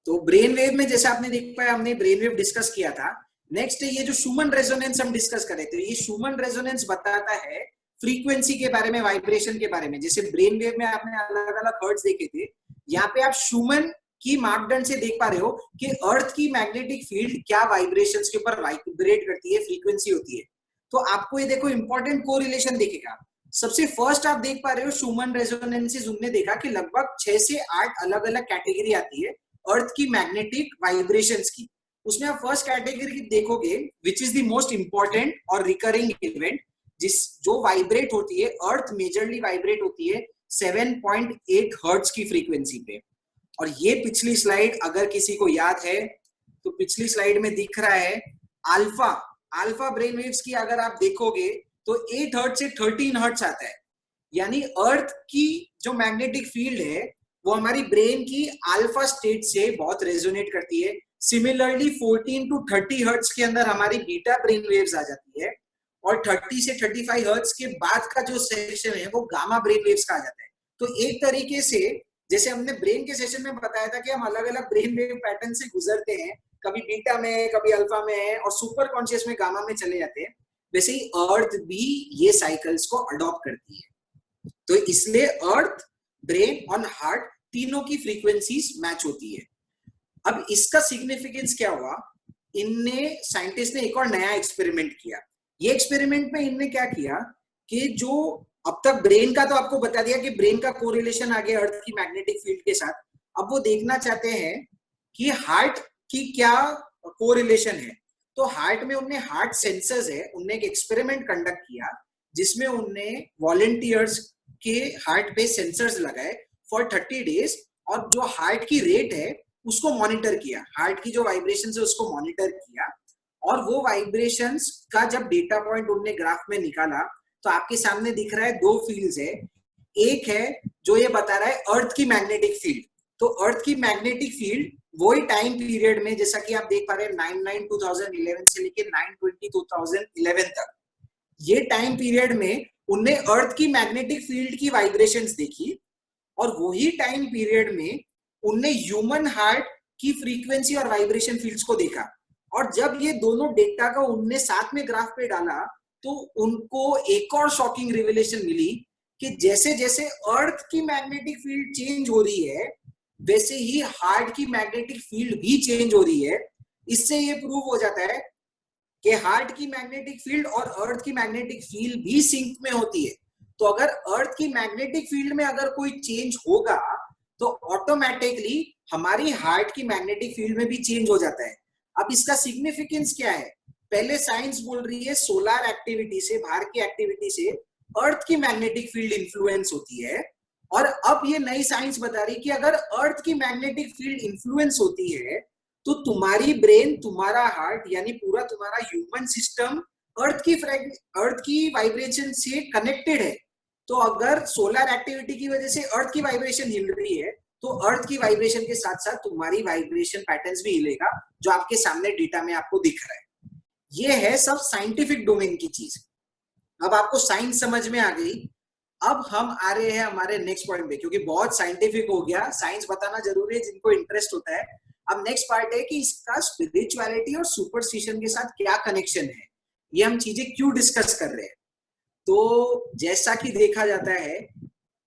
तो ब्रेन वेव में जैसे आपने देख पाया, हमने ब्रेन वेव डिस्कस किया था। नेक्स्ट ये जो शूमन रेजोनेंस हम डिस्कस कर रहे थे, ये शूमन रेजोनेंस बताता है फ्रीक्वेंसी के बारे में, वाइब्रेशन के बारे में। जैसे ब्रेन वेव में आपने अलग अलग हर्ट्ज देखे थे, यहाँ पे आप शूमन की मापदंड से देख पा रहे हो कि अर्थ की मैग्नेटिक फील्ड क्या वाइब्रेशंस के ऊपर वाइब्रेट करती है, फ्रीक्वेंसी होती है। तो आपको ये देखो इंपॉर्टेंट कोरिलेशन दिखेगा। सबसे फर्स्ट आप देख पा रहे हो शूमन रेजोनेंसेस, उनने देखा कि लगभग 6 से 8 अलग अलग कैटेगरी आती है अर्थ की मैग्नेटिक वाइब्रेशंस की। उसमें आप फर्स्ट कैटेगरी देखोगे, which is the most important और रिकरिंग इवेंट, जिस जो वाइब्रेट होती है, अर्थ मेजरली वाइब्रेट होती है 7.8 हर्ट्ज की फ्रीक्वेंसी पे। और ये पिछली स्लाइड अगर किसी को याद है तो पिछली स्लाइड में दिख रहा है अल्फा ब्रेन वेव्स की अगर आप देखोगे तो 8 हर्ट्ज से 13 हर्ट्ज आता है। यानी अर्थ की जो मैग्नेटिक फील्ड है वो हमारी ब्रेन की अल्फा स्टेट से बहुत रेजोनेट करती है। सिमिलरली 14 टू 30 हर्ट्ज के अंदर हमारी बीटा ब्रेन वेव्स आ जाती है और 30 से 35 हर्ट्ज के बाद का जो सेक्शन है वो गामा ब्रेन वेव्स का आ जाता है। तो एक तरीके से जैसे हमने ब्रेन के सेशन में बताया था कि हम अलग अलग ब्रेन वेव पैटर्न से गुजरते हैं, कभी बीटा में, कभी अल्फा में और सुपर कॉन्शियस में गामा में चले जाते हैं, वैसे ही अर्थ भी ये साइकिल्स को अडॉप्ट करती है। तो इसलिए अर्थ, ब्रेन और हार्ट तीनों की फ्रीक्वेंसीज मैच होती है। अब इसका सिग्निफिकेंस क्या हुआ, साइंटिस्ट ने एक और नया एक्सपेरिमेंट किया। ये एक्सपेरिमेंट में इनने क्या किया कि जो अब तक ब्रेन का तो आपको बता दिया कि ब्रेन का कोरिलेशन आ गया अर्थ की मैग्नेटिक फील्ड के साथ, अब वो देखना चाहते हैं कि हार्ट की क्या कोरिलेशन है। तो हार्ट में उनने हार्ट सेंसर्स है, उनने एक एक्सपेरिमेंट कंडक्ट किया जिसमें उनने वॉलंटियर्स के हार्ट पे सेंसर्स लगाए फॉर 30 डेज और जो हार्ट की रेट है उसको मॉनिटर किया, हार्ट की जो वाइब्रेशन है उसको मॉनिटर किया। और वो वाइब्रेशंस का जब डेटा पॉइंट उनने ग्राफ में निकाला तो आपके सामने दिख रहा है दो फील्ड्स है। एक है जो ये बता रहा है अर्थ की मैग्नेटिक फील्ड। तो अर्थ की मैग्नेटिक फील्ड वही टाइम पीरियड में, जैसा कि आप देख पा रहे हैं 9/9/2011 से लेके 9/20/2011 तक, ये टाइम पीरियड में उनने अर्थ की मैग्नेटिक फील्ड की वाइब्रेशंस देखी और वही टाइम पीरियड में उनने ह्यूमन हार्ट की फ्रीक्वेंसी और वाइब्रेशन फील्ड्स को देखा। और जब ये दोनों डेटा का उनने साथ में ग्राफ पे डाला तो उनको एक और शॉकिंग रिविलेशन मिली कि जैसे जैसे अर्थ की मैग्नेटिक फील्ड चेंज हो रही है वैसे ही हार्ट की मैग्नेटिक फील्ड भी चेंज हो रही है। इससे ये प्रूव हो जाता है कि हार्ट की मैग्नेटिक फील्ड और अर्थ की मैग्नेटिक फील्ड भी सिंक में होती है। तो अगर अर्थ की मैग्नेटिक फील्ड में अगर कोई चेंज होगा तो ऑटोमेटिकली हमारी हार्ट की मैग्नेटिक फील्ड में भी चेंज हो जाता है। अब इसका सिग्निफिकेंस क्या है, पहले साइंस बोल रही है सोलर एक्टिविटी से, बाहर की एक्टिविटी से अर्थ की मैग्नेटिक फील्ड इन्फ्लुएंस होती है, और अब ये नई साइंस बता रही है कि अगर अर्थ की मैग्नेटिक फील्ड इन्फ्लुएंस होती है तो तुम्हारी ब्रेन, तुम्हारा हार्ट यानी पूरा तुम्हारा ह्यूमन सिस्टम अर्थ की वाइब्रेशन से कनेक्टेड है। तो अगर सोलर एक्टिविटी की वजह से अर्थ की वाइब्रेशन हिल रही है तो अर्थ की वाइब्रेशन के साथ साथ तुम्हारी वाइब्रेशन पैटर्न्स भी हिलेगा, जो आपके सामने डेटा में आपको दिख रहा है। ये है सब साइंटिफिक डोमेन की चीज। अब आपको साइंस समझ में आ गई। अब हम आ रहे हैं हमारे नेक्स्ट पॉइंट पे, क्योंकि बहुत साइंटिफिक हो गया, साइंस बताना जरूरी है जिनको इंटरेस्ट होता है। अब नेक्स्ट पार्ट है कि इसका स्पिरिचुअलिटी और सुपरस्टिशन के साथ क्या कनेक्शन है, ये हम चीजें क्यों डिस्कस कर रहे हैं। तो जैसा कि देखा जाता है,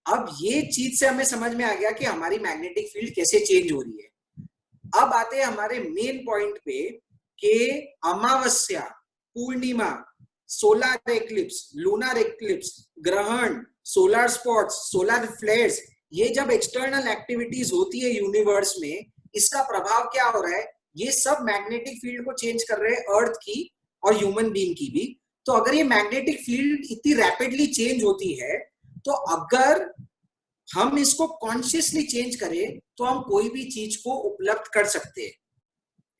अब ये चीज से हमें समझ में आ गया कि हमारी मैग्नेटिक फील्ड कैसे चेंज हो रही है। अब आते हैं हमारे मेन पॉइंट पे कि अमावस्या, पूर्णिमा, सोलर एक्लिप्स, लूनर एक्लिप्स, ग्रहण, सोलर स्पॉट्स, सोलर फ्लेयर्स, ये जब एक्सटर्नल एक्टिविटीज होती है यूनिवर्स में, इसका प्रभाव क्या हो रहा है, ये सब मैग्नेटिक फील्ड को चेंज कर रहे हैं, अर्थ की और ह्यूमन बीइंग की भी। तो अगर ये मैग्नेटिक फील्ड इतनी रैपिडली चेंज होती है तो अगर हम इसको कॉन्शियसली चेंज करें तो हम कोई भी चीज को उपलब्ध कर सकते हैं।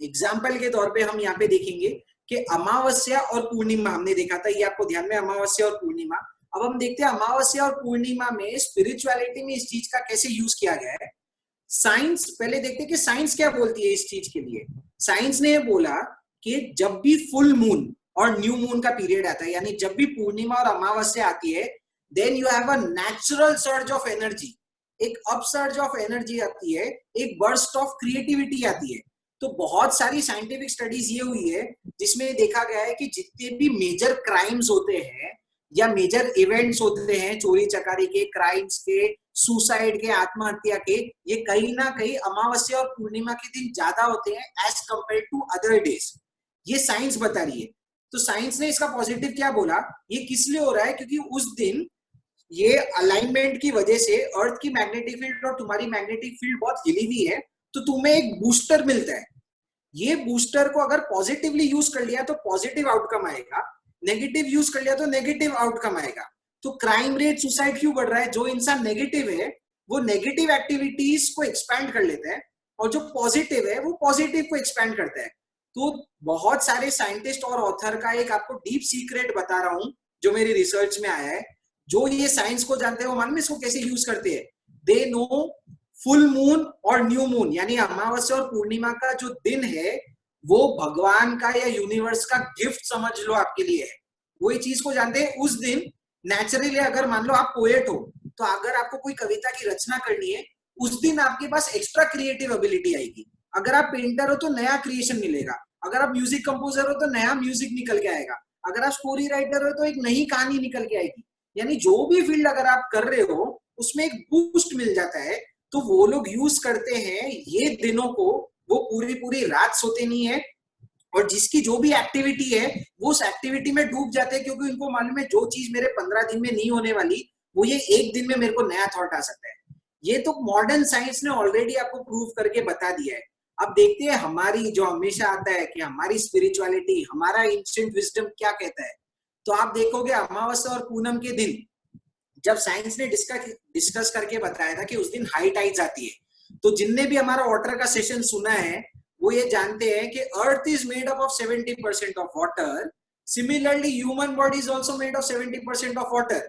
एग्जाम्पल के तौर पे हम यहाँ पे देखेंगे कि अमावस्या और पूर्णिमा हमने देखा था, ये आपको ध्यान में, अमावस्या और पूर्णिमा। अब हम देखते हैं अमावस्या और पूर्णिमा में स्पिरिचुअलिटी में इस चीज का कैसे यूज किया गया है। साइंस पहले देखते हैं कि साइंस क्या बोलती है इस चीज के लिए। साइंस ने बोला कि जब भी फुल मून और न्यू मून का पीरियड आता है, यानी जब भी पूर्णिमा और अमावस्या आती है, then you have a natural surge of energy, एक अपसर्ज ऑफ एनर्जी आती है, एक बर्स्ट ऑफ क्रिएटिविटी आती है। तो बहुत सारी साइंटिफिक स्टडीज ये हुई है जिसमें देखा गया है कि जितने भी मेजर क्राइम्स होते हैं या मेजर इवेंट्स होते हैं, चोरी चकारी के, क्राइम्स के, सुसाइड के, आत्महत्या के, ये कहीं ना कहीं अमावस्या और पूर्णिमा के दिन ज्यादा होते हैं as compare to other days. ये साइंस बता रही है। तो साइंस ने इसका पॉजिटिव क्या बोला, ये किस लिए हो रहा है, क्योंकि उस दिन ये अलाइनमेंट की वजह से अर्थ की मैग्नेटिक फील्ड और तुम्हारी मैग्नेटिक फील्ड बहुत हिली हुई है, तो तुम्हें एक बूस्टर मिलता है। ये बूस्टर को अगर पॉजिटिवली यूज कर लिया तो पॉजिटिव आउटकम आएगा, नेगेटिव यूज कर लिया तो नेगेटिव आउटकम आएगा। तो क्राइम रेट, सुसाइड क्यों बढ़ रहा है, जो इंसान नेगेटिव है वो नेगेटिव एक्टिविटीज को एक्सपैंड कर लेता है, और जो पॉजिटिव है वो पॉजिटिव को एक्सपैंड करता है। तो बहुत सारे साइंटिस्ट और ऑथर का एक आपको डीप सीक्रेट बता रहा हूं जो मेरी रिसर्च में आया है। जो ये साइंस को जानते हैं वो मालूम है इसको कैसे यूज करते हैं। दे नो फुल मून और न्यू मून, यानी अमावस्या और पूर्णिमा का जो दिन है वो भगवान का या यूनिवर्स का गिफ्ट समझ लो आपके लिए है। वो ये चीज को जानते हैं। उस दिन नेचुरली अगर मान लो आप पोएट हो, तो अगर आपको कोई कविता की रचना करनी है, उस दिन आपके पास एक्स्ट्रा क्रिएटिव एबिलिटी आएगी। अगर आप पेंटर हो तो नया क्रिएशन मिलेगा, अगर आप म्यूजिक कंपोजर हो तो नया म्यूजिक निकल के आएगा, अगर आप स्टोरी राइटर हो तो एक नई कहानी निकल के आएगी। यानी जो भी फील्ड अगर आप कर रहे हो उसमें एक बूस्ट मिल जाता है। तो वो लोग यूज करते हैं ये दिनों को, वो पूरी पूरी रात सोते नहीं है, और जिसकी जो भी एक्टिविटी है वो उस एक्टिविटी में डूब जाते हैं, क्योंकि उनको मालूम है जो चीज मेरे 15 दिन में नहीं होने वाली, वो ये एक दिन में मेरे को नया थॉट आ सकता है। ये तो मॉडर्न साइंस ने ऑलरेडी आपको प्रूव करके बता दिया है। अब देखते हैं हमारी जो हमेशा आता है कि हमारी स्पिरिचुअलिटी, हमारा एंशिएंट विजडम क्या कहता है। तो आप देखोगे अमावस्या और पूनम के दिन जब साइंस ने डिस्कस करके बताया था कि उस दिन हाई टाइड्स आती है, तो जिनने भी हमारा वाटर का सेशन सुना है वो ये जानते हैं कि earth is made up of 70% of water, similarly human body is also made of 70% of water.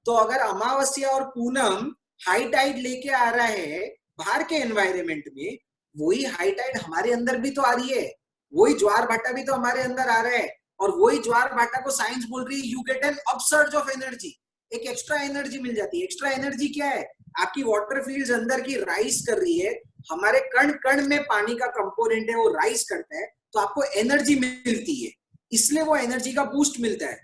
तो अगर अमावस्या और पूनम हाई टाइड लेके आ रहा है बाहर के एनवायरमेंट में, वही हाई टाइड हमारे अंदर भी तो आ रही है, वही ज्वार भाटा भी तो हमारे अंदर आ रहा है, और वही ज्वार भाटा को साइंस बोल रही है you get an upsurge of energy, एक एक्स्ट्रा एनर्जी मिल जाती है। एक्स्ट्रा एनर्जी क्या है, आपकी वाटर फील्ड अंदर की राइज कर रही है, हमारे कण कण में पानी का कंपोनेंट है वो राइज करता है, तो आपको एनर्जी मिलती है, इसलिए वो एनर्जी का बूस्ट मिलता है।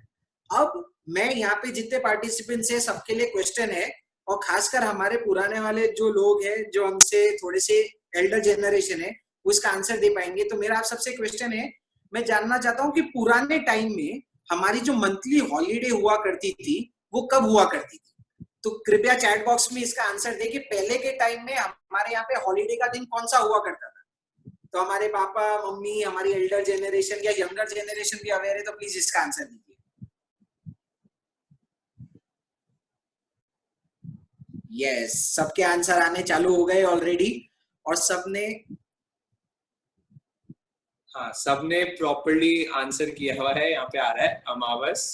अब मैं यहाँ पे जितने पार्टिसिपेंट्स है सबके लिए क्वेश्चन है, और खासकर हमारे पुराने वाले जो लोग हैं जो हमसे थोड़े से एल्डर जनरेशन है वो इसका आंसर दे पाएंगे। तो मेरा आप सबसे क्वेश्चन है, मैं जानना चाहता हूँ कि पुराने टाइम में हमारी जो मंथली हॉलीडे हुआ करती थी वो कब हुआ करती थी। तो कृपया चैट बॉक्स में इसका आंसर दे कि पहले के टाइम में हमारे यहाँ पे हॉलीडे का दिन कौन सा हुआ करता था। तो हमारे पापा मम्मी, हमारी एल्डर जनरेशन या यंगर जनरेशन भी अवेयर है, तो प्लीज इसका आंसर दीजिए। यस, सबके आंसर आने चालू हो गए ऑलरेडी, और सबने, हाँ, सबने प्रॉपर्ली आंसर किया हुआ है। यहाँ पे आ रहा है अमावस।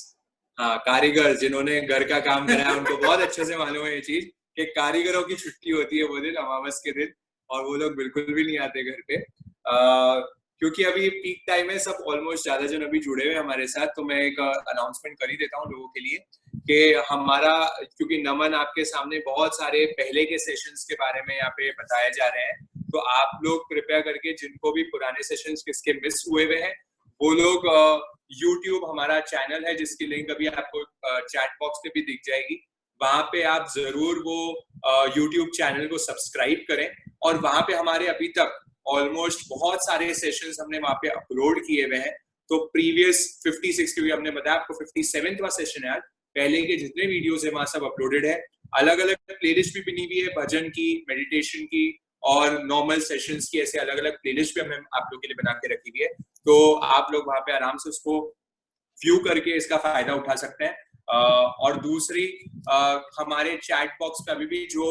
हाँ, कारीगर जिन्होंने घर का काम करा है उनको बहुत अच्छे से मालूम है ये चीज कि कारीगरों की छुट्टी होती है वो दिन, अमावस के दिन, और वो लोग बिल्कुल भी नहीं आते घर पे। क्योंकि अभी पीक टाइम है, सब ऑलमोस्ट ज्यादा जन अभी जुड़े हुए हमारे साथ, तो मैं एक अनाउंसमेंट कर ही देता हूँ लोगों के लिए कि हमारा, क्योंकि नमन आपके सामने बहुत सारे पहले के सेशंस के बारे में यहाँ पे बताए जा रहे हैं, तो आप लोग कृपया करके जिनको भी पुराने सेशंस किसके मिस हुए हुए हैं वो लोग YouTube हमारा चैनल है जिसकी लिंक अभी आपको चैट बॉक्स पे भी दिख जाएगी, वहां पे आप जरूर वो YouTube चैनल को सब्सक्राइब करें। और वहां पे हमारे अभी तक ऑलमोस्ट बहुत सारे सेशंस हमने वहां पे अपलोड किए हुए हैं। तो प्रीवियस 56, क्योंकि हमने बताया आपको 57वां सेशन है आज, पहले के जितने वीडियोस है वहां सब अपलोडेड है। अलग अलग प्लेलिस्ट भी बनी हुई है, भजन की, मेडिटेशन की और नॉर्मल सेशंस की, ऐसे अलग अलग प्लेलिस्ट भी हमने आप लोगों के लिए बना के रखी हुई है। तो आप लोग वहां पे आराम से उसको व्यू करके इसका फायदा उठा सकते हैं। और दूसरी, हमारे चैट बॉक्स पे अभी भी जो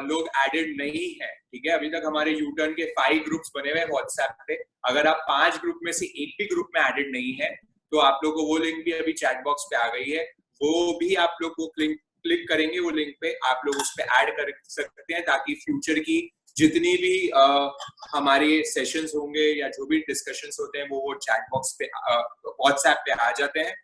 लोग एडेड नहीं है, ठीक है। अभी तक हमारे यूटर्न के 5 ग्रुप्स बने हुए हैं व्हाट्सएप पे। अगर आप 5 ग्रुप में से एक भी ग्रुप में एडेड नहीं है तो आप लोग को वो लिंक भी अभी चैट बॉक्स पे आ गई है, वो भी आप लोग को क्लिक करेंगे वो लिंक पे, आप लोग उस पे ऐड कर सकते हैं, ताकि फ्यूचर की जितनी भी हमारे सेशंस होंगे या जो भी डिस्कशंस होते हैं वो चैट बॉक्स पे व्हाट्सएप पे आ जाते हैं।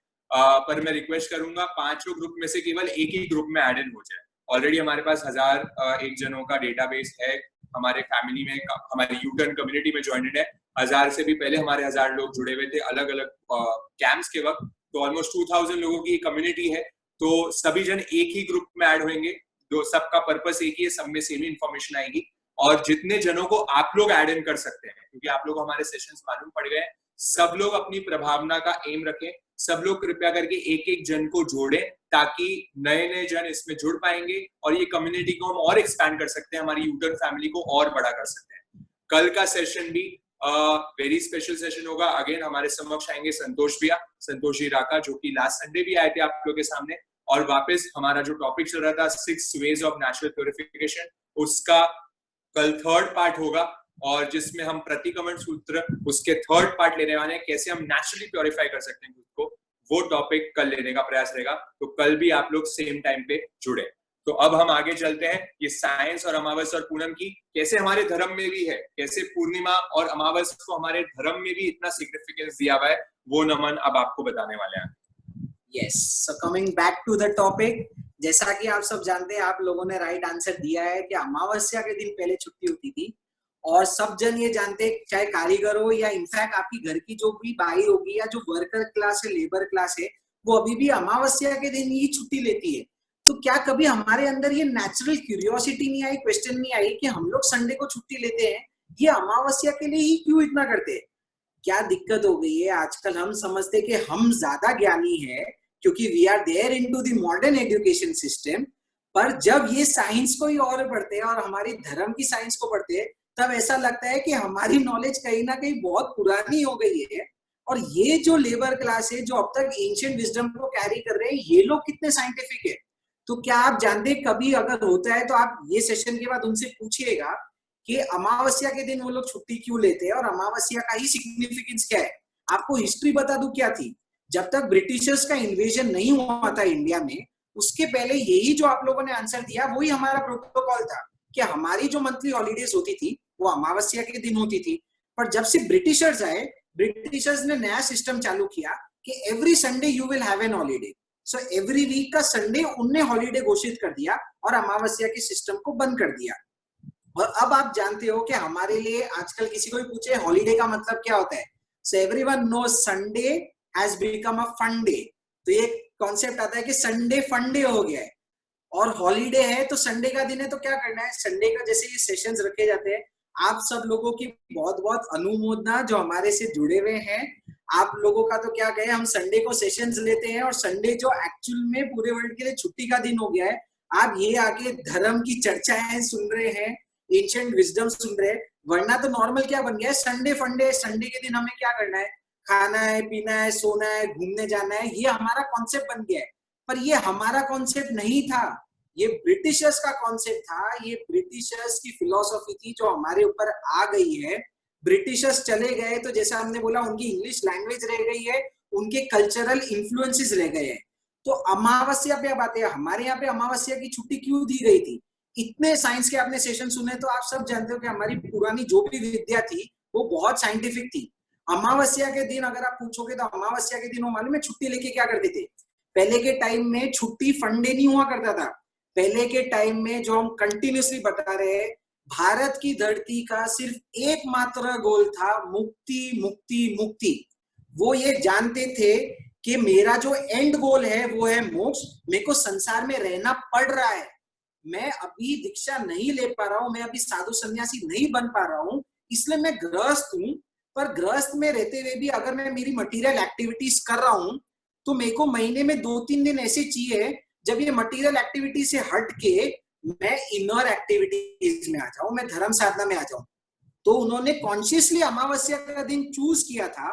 पर मैं रिक्वेस्ट करूंगा 5 ग्रुप में से केवल एक ही ग्रुप में एड हो जाए। ऑलरेडी हमारे पास 1001 जनों का डेटाबेस है हमारे फैमिली में, हमारी यूटर्न कम्युनिटी में ज्वाइंटेड है। 1000 से भी पहले हमारे 1000 लोग जुड़े हुए थे अलग अलग कैंप्स के वक्त, तो ऑलमोस्ट 2000 लोगों की कम्युनिटी है। तो सभी जन एक ही ग्रुप में ऐड होंगे, जो सबका पर्पस एक ही है, सब में सेम ही इन्फॉर्मेशन आएगी। और जितने जनों को आप लोग ऐड इन कर सकते हैं, क्योंकि आप लोग हमारे सेशंस मालूम पड़ गए, सब लोग अपनी प्रभावना का एम रखें, सब लोग कृपया करके एक एक जन को जोड़ें, ताकि नए नए जन इसमें जुड़ पाएंगे और ये कम्युनिटी को हम और एक्सपैंड कर सकते हैं, हमारी यूटर्न फैमिली को और बड़ा कर सकते हैं। कल का सेशन भी वेरी स्पेशल सेशन होगा। अगेन हमारे समक्ष आएंगे संतोष भैया, संतोष राका, जो कि लास्ट संडे भी आए थे आप लोगों के सामने, और वापस हमारा जो टॉपिक चल रहा था 6 वेज ऑफ नेचुरल प्यूरिफिकेशन, उसका कल 3rd पार्ट होगा, और जिसमें हम प्रतिक्रमण सूत्र उसके 3rd पार्ट लेने वाले हैं, कैसे हम नेचुरली प्योरीफाई कर सकते हैं खुद को, वो टॉपिक कल लेने का प्रयास रहेगा। तो कल भी आप लोग सेम टाइम पे जुड़े। तो अब हम आगे चलते हैं, ये साइंस और अमावस और पूनम की कैसे हमारे धर्म में भी है, कैसे पूर्णिमा और अमावस को हमारे धर्म में भी इतना सिग्निफिकेंस दिया हुआ है, वो नमन अब आपको बताने वाले हैं। Yes, so coming back to the topic, जैसा कि आप सब जानते हैं, आप लोगों ने राइट आंसर दिया है कि अमावस्या के दिन पहले छुट्टी होती थी, और सब जन ये जानते हैं, चाहे कारीगर हो या इनफैक्ट आपकी घर की जो भी बाई होगी या जो वर्कर क्लास है, लेबर क्लास है, वो अभी भी अमावस्या के दिन ही छुट्टी लेती है। तो क्या कभी हमारे अंदर ये नेचुरल क्यूरियोसिटी नहीं आई, क्वेश्चन नहीं आई कि हम लोग संडे को छुट्टी लेते हैं, ये अमावस्या के लिए ही क्यों इतना करते हैं? क्या दिक्कत हो गई है? आजकल हम समझते कि हम ज्यादा ज्ञानी है क्योंकि we are there into the modern education system, पर जब ये साइंस को ही और पढ़ते हैं और हमारी धर्म की साइंस को पढ़ते हैं, तब ऐसा लगता है कि हमारी नॉलेज कहीं ना कहीं बहुत पुरानी हो गई है। और ये जो लेबर क्लास है, जो अब तक एंशिएंट विजडम को कैरी कर रहे हैं, ये लोग कितने साइंटिफिक है। तो क्या आप जानते हैं, कभी अगर होता है तो आप ये सेशन के बाद उनसे पूछिएगा कि अमावस्या के दिन वो लोग छुट्टी क्यों लेते हैं और अमावस्या का ही सिग्निफिकेंस क्या है। आपको हिस्ट्री बता दूं क्या थी। जब तक ब्रिटिशर्स का इन्वेजन नहीं हुआ था इंडिया में, उसके पहले यही जो आप लोगों ने आंसर दिया वही हमारा प्रोटोकॉल था कि हमारी जो मंथली हॉलीडेज होती थी वो अमावस्या के दिन होती थी। पर जब से ब्रिटिशर्स आए, ब्रिटिशर्स ने नया सिस्टम चालू किया कि every Sunday you will have an holiday. So every week का संडे उनने हॉलीडे घोषित कर दिया और अमावस्या के सिस्टम को बंद कर दिया। और अब आप जानते हो कि हमारे लिए आजकल किसी को भी पूछे हॉलीडे का मतलब क्या होता है, so everyone knows Sunday has become a fun day. तो ये कॉन्सेप्ट आता है कि संडे फन डे हो गया है, और हॉलीडे है तो संडे का दिन है, तो क्या करना है, संडे का जैसे ये सेशंस रखे जाते हैं, आप सब लोगों की बहुत बहुत अनुमोदना जो हमारे से जुड़े हुए हैं। आप लोगों का तो क्या कहे, हम संडे को सेशंस लेते हैं, और संडे जो एक्चुअल में पूरे वर्ल्ड के लिए छुट्टी का दिन हो गया है, आप ये आके धर्म की चर्चाएं सुन रहे हैं, एंशिएंट विजडम सुन रहे हैं। वरना तो नॉर्मल क्या बन गया है, संडे फंडे, संडे के दिन हमें क्या करना है, खाना है, पीना है, सोना है, घूमने जाना है, ये हमारा कॉन्सेप्ट बन गया है। पर ये हमारा कॉन्सेप्ट नहीं था, ये ब्रिटिशर्स का कॉन्सेप्ट था, ये ब्रिटिशर्स की फिलॉसफी थी जो हमारे ऊपर आ गई है। ब्रिटिशर्स चले गए तो जैसा हमने बोला, उनकी इंग्लिश लैंग्वेज रह गई है, उनके कल्चरल इन्फ्लुएंसेस रह गए हैं। तो अमावस्या पे अब आते हैं, हमारे यहाँ पे अमावस्या की छुट्टी क्यों दी गई थी। इतने साइंस के आपने सेशन सुने तो आप सब जानते हो कि हमारी पुरानी जो भी विद्या थी वो बहुत साइंटिफिक थी। अमावस्या के दिन अगर आप पूछोगे तो अमावस्या के दिन वो मालूम है छुट्टी लेके क्या करते थे। पहले के टाइम में छुट्टी फंडे नहीं हुआ करता था। पहले के टाइम में जो हम कंटिन्यूसली बता रहे हैं, भारत की धरती का सिर्फ एकमात्र गोल था, मुक्ति मुक्ति मुक्ति। वो ये जानते थे कि मेरा जो एंड गोल है वो है मोक्ष। मेरे को संसार में रहना पड़ रहा है, मैं अभी दीक्षा नहीं ले पा रहा हूं, मैं अभी साधु सन्यासी नहीं बन पा रहा हूं, इसलिए मैं गृहस्थ हूं। पर गृहस्थ में रहते हुए भी अगर मैं मेरी मटीरियल एक्टिविटीज कर रहा हूं तो मेरे को महीने में 2-3 दिन ऐसे चाहिए जब ये मटीरियल एक्टिविटी से हट के मैं इनर एक्टिविटीज में आ जाऊं, मैं धर्म साधना में आ जाऊं। तो उन्होंने कॉन्शियसली अमावस्या का दिन चूज किया था।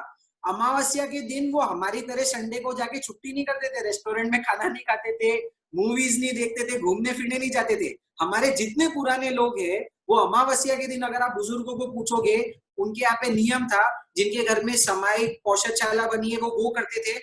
अमावस्या के दिन वो हमारी तरह संडे को जाके छुट्टी नहीं करते थे, रेस्टोरेंट में खाना नहीं खाते थे, मूवीज नहीं देखते थे, घूमने फिरने नहीं जाते थे। हमारे जितने पुराने लोग हैं वो अमावस्या के दिन अगर आप बुजुर्गों को पूछोगे, उनके यहाँ पे नियम था, जिनके घर में सामायिक पौषधशाला बनी है वो करते थे,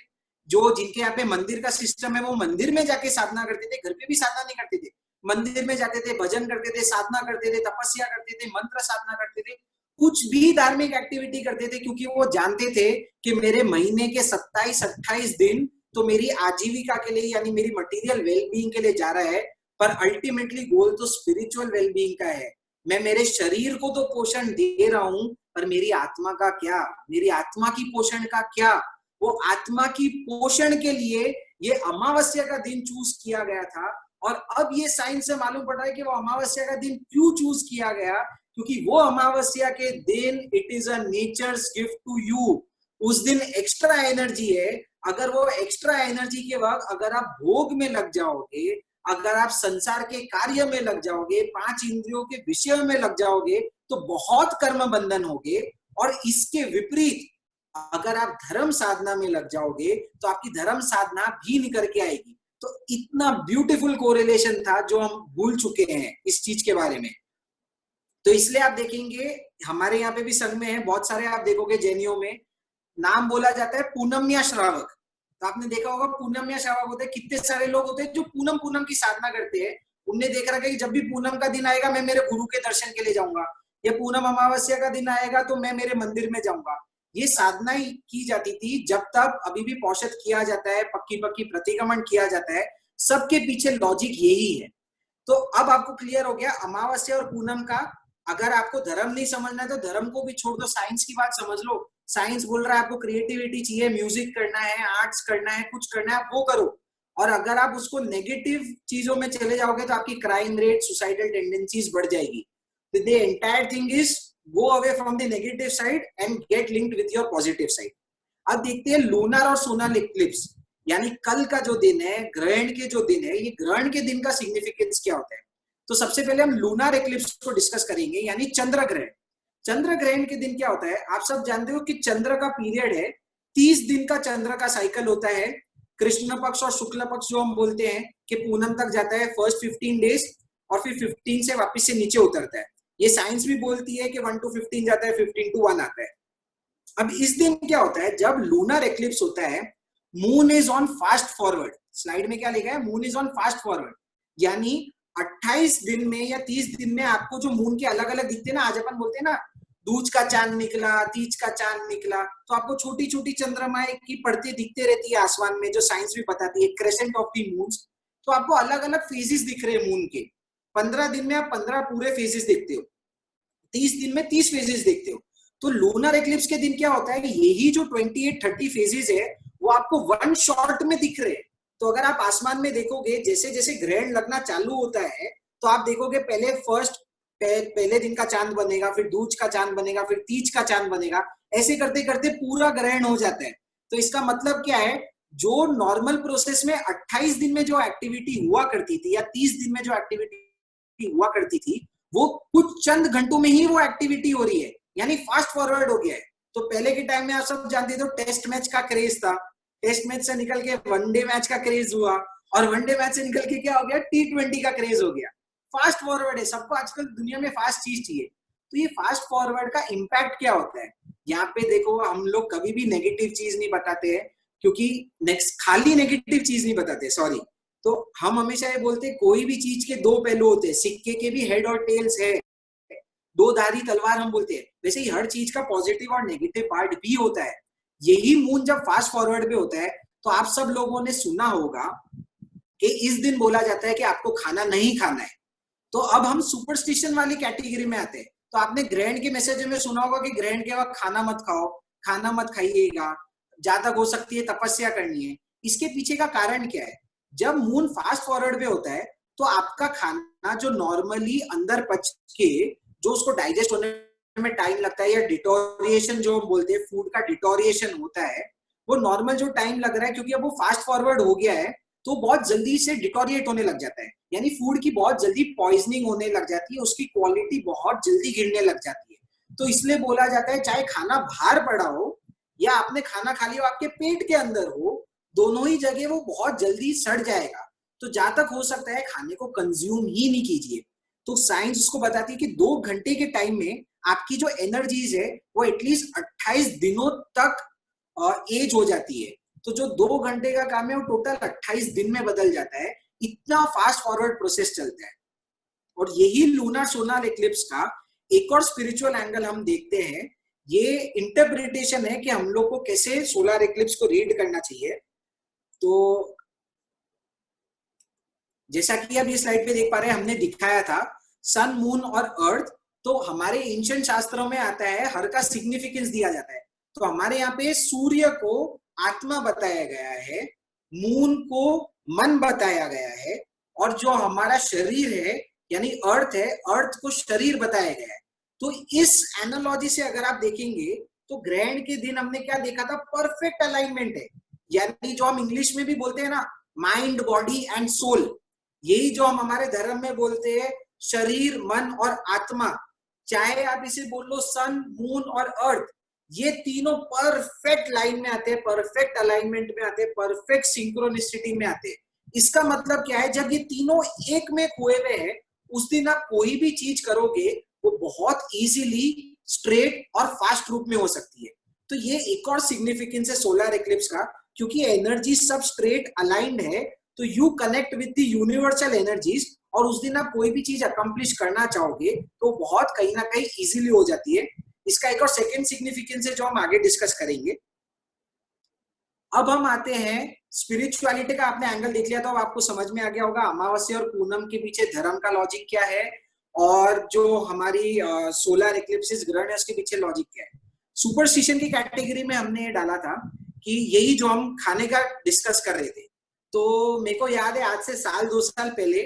जो जिनके यहाँ पे मंदिर का सिस्टम है वो मंदिर में जाके साधना करते थे, घर पे भी साधना नहीं करते थे, मंदिर में जाते थे, भजन करते थे, साधना करते थे, तपस्या करते थे, मंत्र साधना करते थे, कुछ भी धार्मिक एक्टिविटी करते थे, क्योंकि वो जानते थे कि मेरे महीने के 27-28 दिन तो मेरी आजीविका के लिए यानी मेरी मटेरियल वेलबींग के लिए जा रहा है, पर अल्टीमेटली गोल तो स्पिरिचुअल वेलबींग का है। मैं मेरे शरीर को तो पोषण दे रहा हूं, पर मेरी आत्मा का क्या, मेरी आत्मा की पोषण का क्या? वो आत्मा की पोषण के लिए ये अमावस्या का दिन चूज किया गया था। और अब ये साइंस से मालूम पड़ रहा है कि वो अमावस्या का दिन क्यों चूज किया गया, क्योंकि वो अमावस्या के दिन it is a nature's gift to you. उस दिन एक्स्ट्रा एनर्जी है, अगर वो एक्स्ट्रा एनर्जी के वक्त अगर आप भोग में लग जाओगे, अगर आप संसार के कार्य में लग जाओगे, 5 इंद्रियों के विषय में लग जाओगे, तो बहुत कर्म बंधन होगे। और इसके विपरीत अगर आप धर्म साधना में लग जाओगे तो आपकी धर्म साधना भी निकल के आएगी। तो इतना ब्यूटीफुल कोरिलेशन था जो हम भूल चुके हैं इस चीज के बारे में। तो इसलिए आप देखेंगे हमारे यहाँ पे भी संघ में है, बहुत सारे आप देखोगे जैनियों में नाम बोला जाता है पूनम या श्रावक। तो आपने देखा होगा पूनम या श्रावक होते हैं, कितने सारे लोग होते हैं जो पूनम पूनम की साधना करते हैं। उनने देख रखा है कि जब भी पूनम का दिन आएगा मैं मेरे गुरु के दर्शन के लिए जाऊंगा, या पूनम अमावस्या का दिन आएगा तो मैं मेरे मंदिर में जाऊंगा। ये साधना की जाती थी जब तक अभी भी पौषध किया जाता है, पक्की पक्की प्रतिक्रमण किया जाता है, सबके पीछे लॉजिक यही है। तो अब आपको क्लियर हो गया अमावस्या और पूनम का। अगर आपको धर्म नहीं समझना है तो धर्म को भी छोड़ दो, साइंस की बात समझ लो। साइंस बोल रहा है आपको क्रिएटिविटी चाहिए, म्यूजिक करना है, आर्ट्स करना है, कुछ करना है, आप वो करो। और अगर आप उसको नेगेटिव चीजों में चले जाओगे तो आपकी क्राइम रेट, सुसाइडल टेंडेंसीज बढ़ जाएगी। The entire thing is go away from the negative side and get linked with your positive side. अब देखते हैं लूनर और सोलर इक्लिप्स, यानी कल का जो दिन है, ग्रहण के जो दिन है, ये ग्रहण के दिन का सिग्निफिकेंस क्या होता है। तो सबसे पहले हम लूनर इक्लिप्स को डिस्कस करेंगे, यानी चंद्र ग्रहण। चंद्र ग्रहण के दिन क्या होता है, आप सब जानते हो कि चंद्र का पीरियड है 30 दिन का, चंद्र का साइकिल होता है। कृष्ण पक्ष और शुक्ल पक्ष जो हम बोलते हैं कि पूनम तक जाता है, फर्स्ट 15 डेज, और फिर 15 से वापस से नीचे उतरता है। ये साइंस भी बोलती है कि 1 to 15 जाता है, 15 to 1 आता है। अब इस दिन क्या होता है, जब लूनर एक्लिप्स होता है, moon is on fast forward. Slide में क्या लिखा है, moon is on fast forward, यानी 28 दिन में या 30 दिन में आपको जो मून के अलग अलग दिखते हैं ना, आज अपन बोलते हैं ना दूज का चांद निकला, तीज का चांद निकला, तो आपको छोटी छोटी चंद्रमाएं की पड़ती दिखते रहती है आसमान में, जो साइंस भी बताती है, क्रेसेंट ऑफ द मून्स। तो आपको अलग अलग फेजेस दिख रहे हैं मून के। 15 दिन में आप 15 पूरे फेजेस देखते हो, 30 दिन में 30 फेजेस देखते हो। तो लूनर एक्लिप्स के दिन क्या होता है कि यही जो 28-30 फेजेस है वो आपको वन शॉट में दिख रहे हैं। तो अगर आप आसमान में देखोगे, जैसे जैसे ग्रहण लगना चालू होता है तो आप देखोगे पहले दिन का चांद बनेगा, फिर दूज का चांद बनेगा, फिर तीज का चांद बनेगा, ऐसे करते करते पूरा ग्रहण हो जाता है। तो इसका मतलब क्या है, जो नॉर्मल प्रोसेस में 28 दिन में जो एक्टिविटी हुआ करती थी या 30 दिन में जो एक्टिविटी हुआ करती थी, वो कुछ चंद घंटों में ही वो एक्टिविटी हो रही है, यानी फास्ट फॉरवर्ड हो गया है। तो पहले के टाइम में आप सब जानते थे टेस्ट मैच का क्रेज था, टेस्ट मैच से निकल के वनडे मैच का क्रेज हुआ, और वनडे मैच से निकल के क्या हो गया, T20 का क्रेज हो गया। फास्ट फॉरवर्ड है, सबको आजकल दुनिया में फास्ट चीज चाहिए। तो ये फास्ट फॉरवर्ड का इम्पैक्ट क्या होता है, यहाँ पे देखो हम लोग कभी भी नेगेटिव चीज नहीं बताते हैं, क्योंकि खाली नेगेटिव चीज नहीं बताते, सॉरी। तो हम हमेशा ये बोलते हैं कोई भी चीज के दो पहलू होते हैं, सिक्के के भी हेड और टेल्स है, दो धारी तलवार हम बोलते हैं। वैसे ही हर चीज का पॉजिटिव और नेगेटिव पार्ट भी होता है। यही मून जब फास्ट फॉरवर्ड पे होता है तो आप सब लोगों ने सुना होगा कि इस दिन बोला जाता है कि आपको खाना नहीं खाना है। तो अब हम सुपरस्टिशन वाली कैटेगरी में आते हैं। तो आपने ग्रहण के मैसेज में सुना होगा कि ग्रहण के वक्त खाना मत खाओ, खाना मत खाइएगा, ज्यादा हो सकती है तपस्या करनी है। इसके पीछे का कारण क्या है, जब मून फास्ट फॉरवर्ड पे होता है तो आपका खाना जो नॉर्मली अंदर पच के जो उसको डाइजेस्ट होने में टाइम लगता है, या डिटोरिएशन जो हम बोलते हैं, फूड का डिटोरिएशन होता है, वो नॉर्मल जो टाइम लग रहा है, क्योंकि अब वो फास्ट फॉरवर्ड हो गया है तो बहुत जल्दी से डिटोरिएट होने लग जाता है, यानी फूड की बहुत जल्दी पॉइजनिंग होने लग जाती है, उसकी क्वालिटी बहुत जल्दी गिरने लग जाती है। तो इसलिए बोला जाता है चाहे खाना बाहर पड़ा हो या आपने खाना खा लिया आपके पेट के अंदर हो, दोनों ही जगह वो बहुत जल्दी सड़ जाएगा। तो जहां तक हो सकता है खाने को कंज्यूम ही नहीं कीजिए। तो साइंस उसको बताती है कि 2 घंटे के टाइम में आपकी जो एनर्जीज है वो एटलीस्ट 28 दिनों तक एज हो जाती है। तो जो 2 घंटे का काम है वो टोटल 28 दिन में बदल जाता है। इतना फास्ट फॉरवर्ड प्रोसेस चलता है। और यही लूनर सोलर इक्लिप्स का एक और स्पिरिचुअल एंगल हम देखते हैं। ये इंटरप्रिटेशन है कि हम लोग को कैसे सोलर इक्लिप्स को रीड करना चाहिए। तो जैसा कि आप ये स्लाइड पे देख पा रहे हैं, हमने दिखाया था सन, मून और अर्थ। तो हमारे एंशिएंट शास्त्रों में आता है, हर का सिग्निफिकेंस दिया जाता है। तो हमारे यहाँ पे सूर्य को आत्मा बताया गया है, मून को मन बताया गया है, और जो हमारा शरीर है यानी अर्थ है, अर्थ को शरीर बताया गया है। तो इस एनालॉजी से अगर आप देखेंगे तो ग्रहण के दिन हमने क्या देखा था, परफेक्ट अलाइनमेंट है। यानी जो हम इंग्लिश में भी बोलते हैं ना, माइंड बॉडी एंड सोल, यही जो हम हमारे धर्म में बोलते हैं शरीर, मन और आत्मा, चाहे आप इसे बोल लो सन, मून और अर्थ, ये तीनों परफेक्ट लाइन में आते हैं, परफेक्ट अलाइनमेंट में आते हैं, परफेक्ट सिंक्रोनिसिटी में आते हैं। इसका मतलब क्या है, जब ये तीनों एक में खोए हुए हैं, उस दिन आप कोई भी चीज करोगे वो बहुत इजीली स्ट्रेट और फास्ट रूप में हो सकती है। तो ये एक और सिग्निफिकेंस है सोलर इक्लिप्स का, क्योंकि एनर्जी सब स्ट्रेट अलाइंड है। तो you connect with the universal energies, और उस दिन आप कोई भी चीज अकम्प्लिश करना चाहोगे तो बहुत कहीं ना कहीं इजीली हो जाती है। इसका एक और सेकंड सिग्निफिकेंस है जो हम आगे डिस्कस करेंगे। अब हम आते हैं स्पिरिचुअलिटी का। आपने एंगल देख लिया तो आपको समझ में आ गया होगा अमावस्या और पूनम के पीछे धर्म का लॉजिक क्या है, और जो हमारी सोलर इक्लिप्सिस ग्रहण है उसके पीछे लॉजिक क्या है। सुपरस्टिशन की कैटेगरी में हमने डाला था कि यही जो हम खाने का डिस्कस कर रहे थे। तो मेरे को याद है आज से साल 2 साल पहले,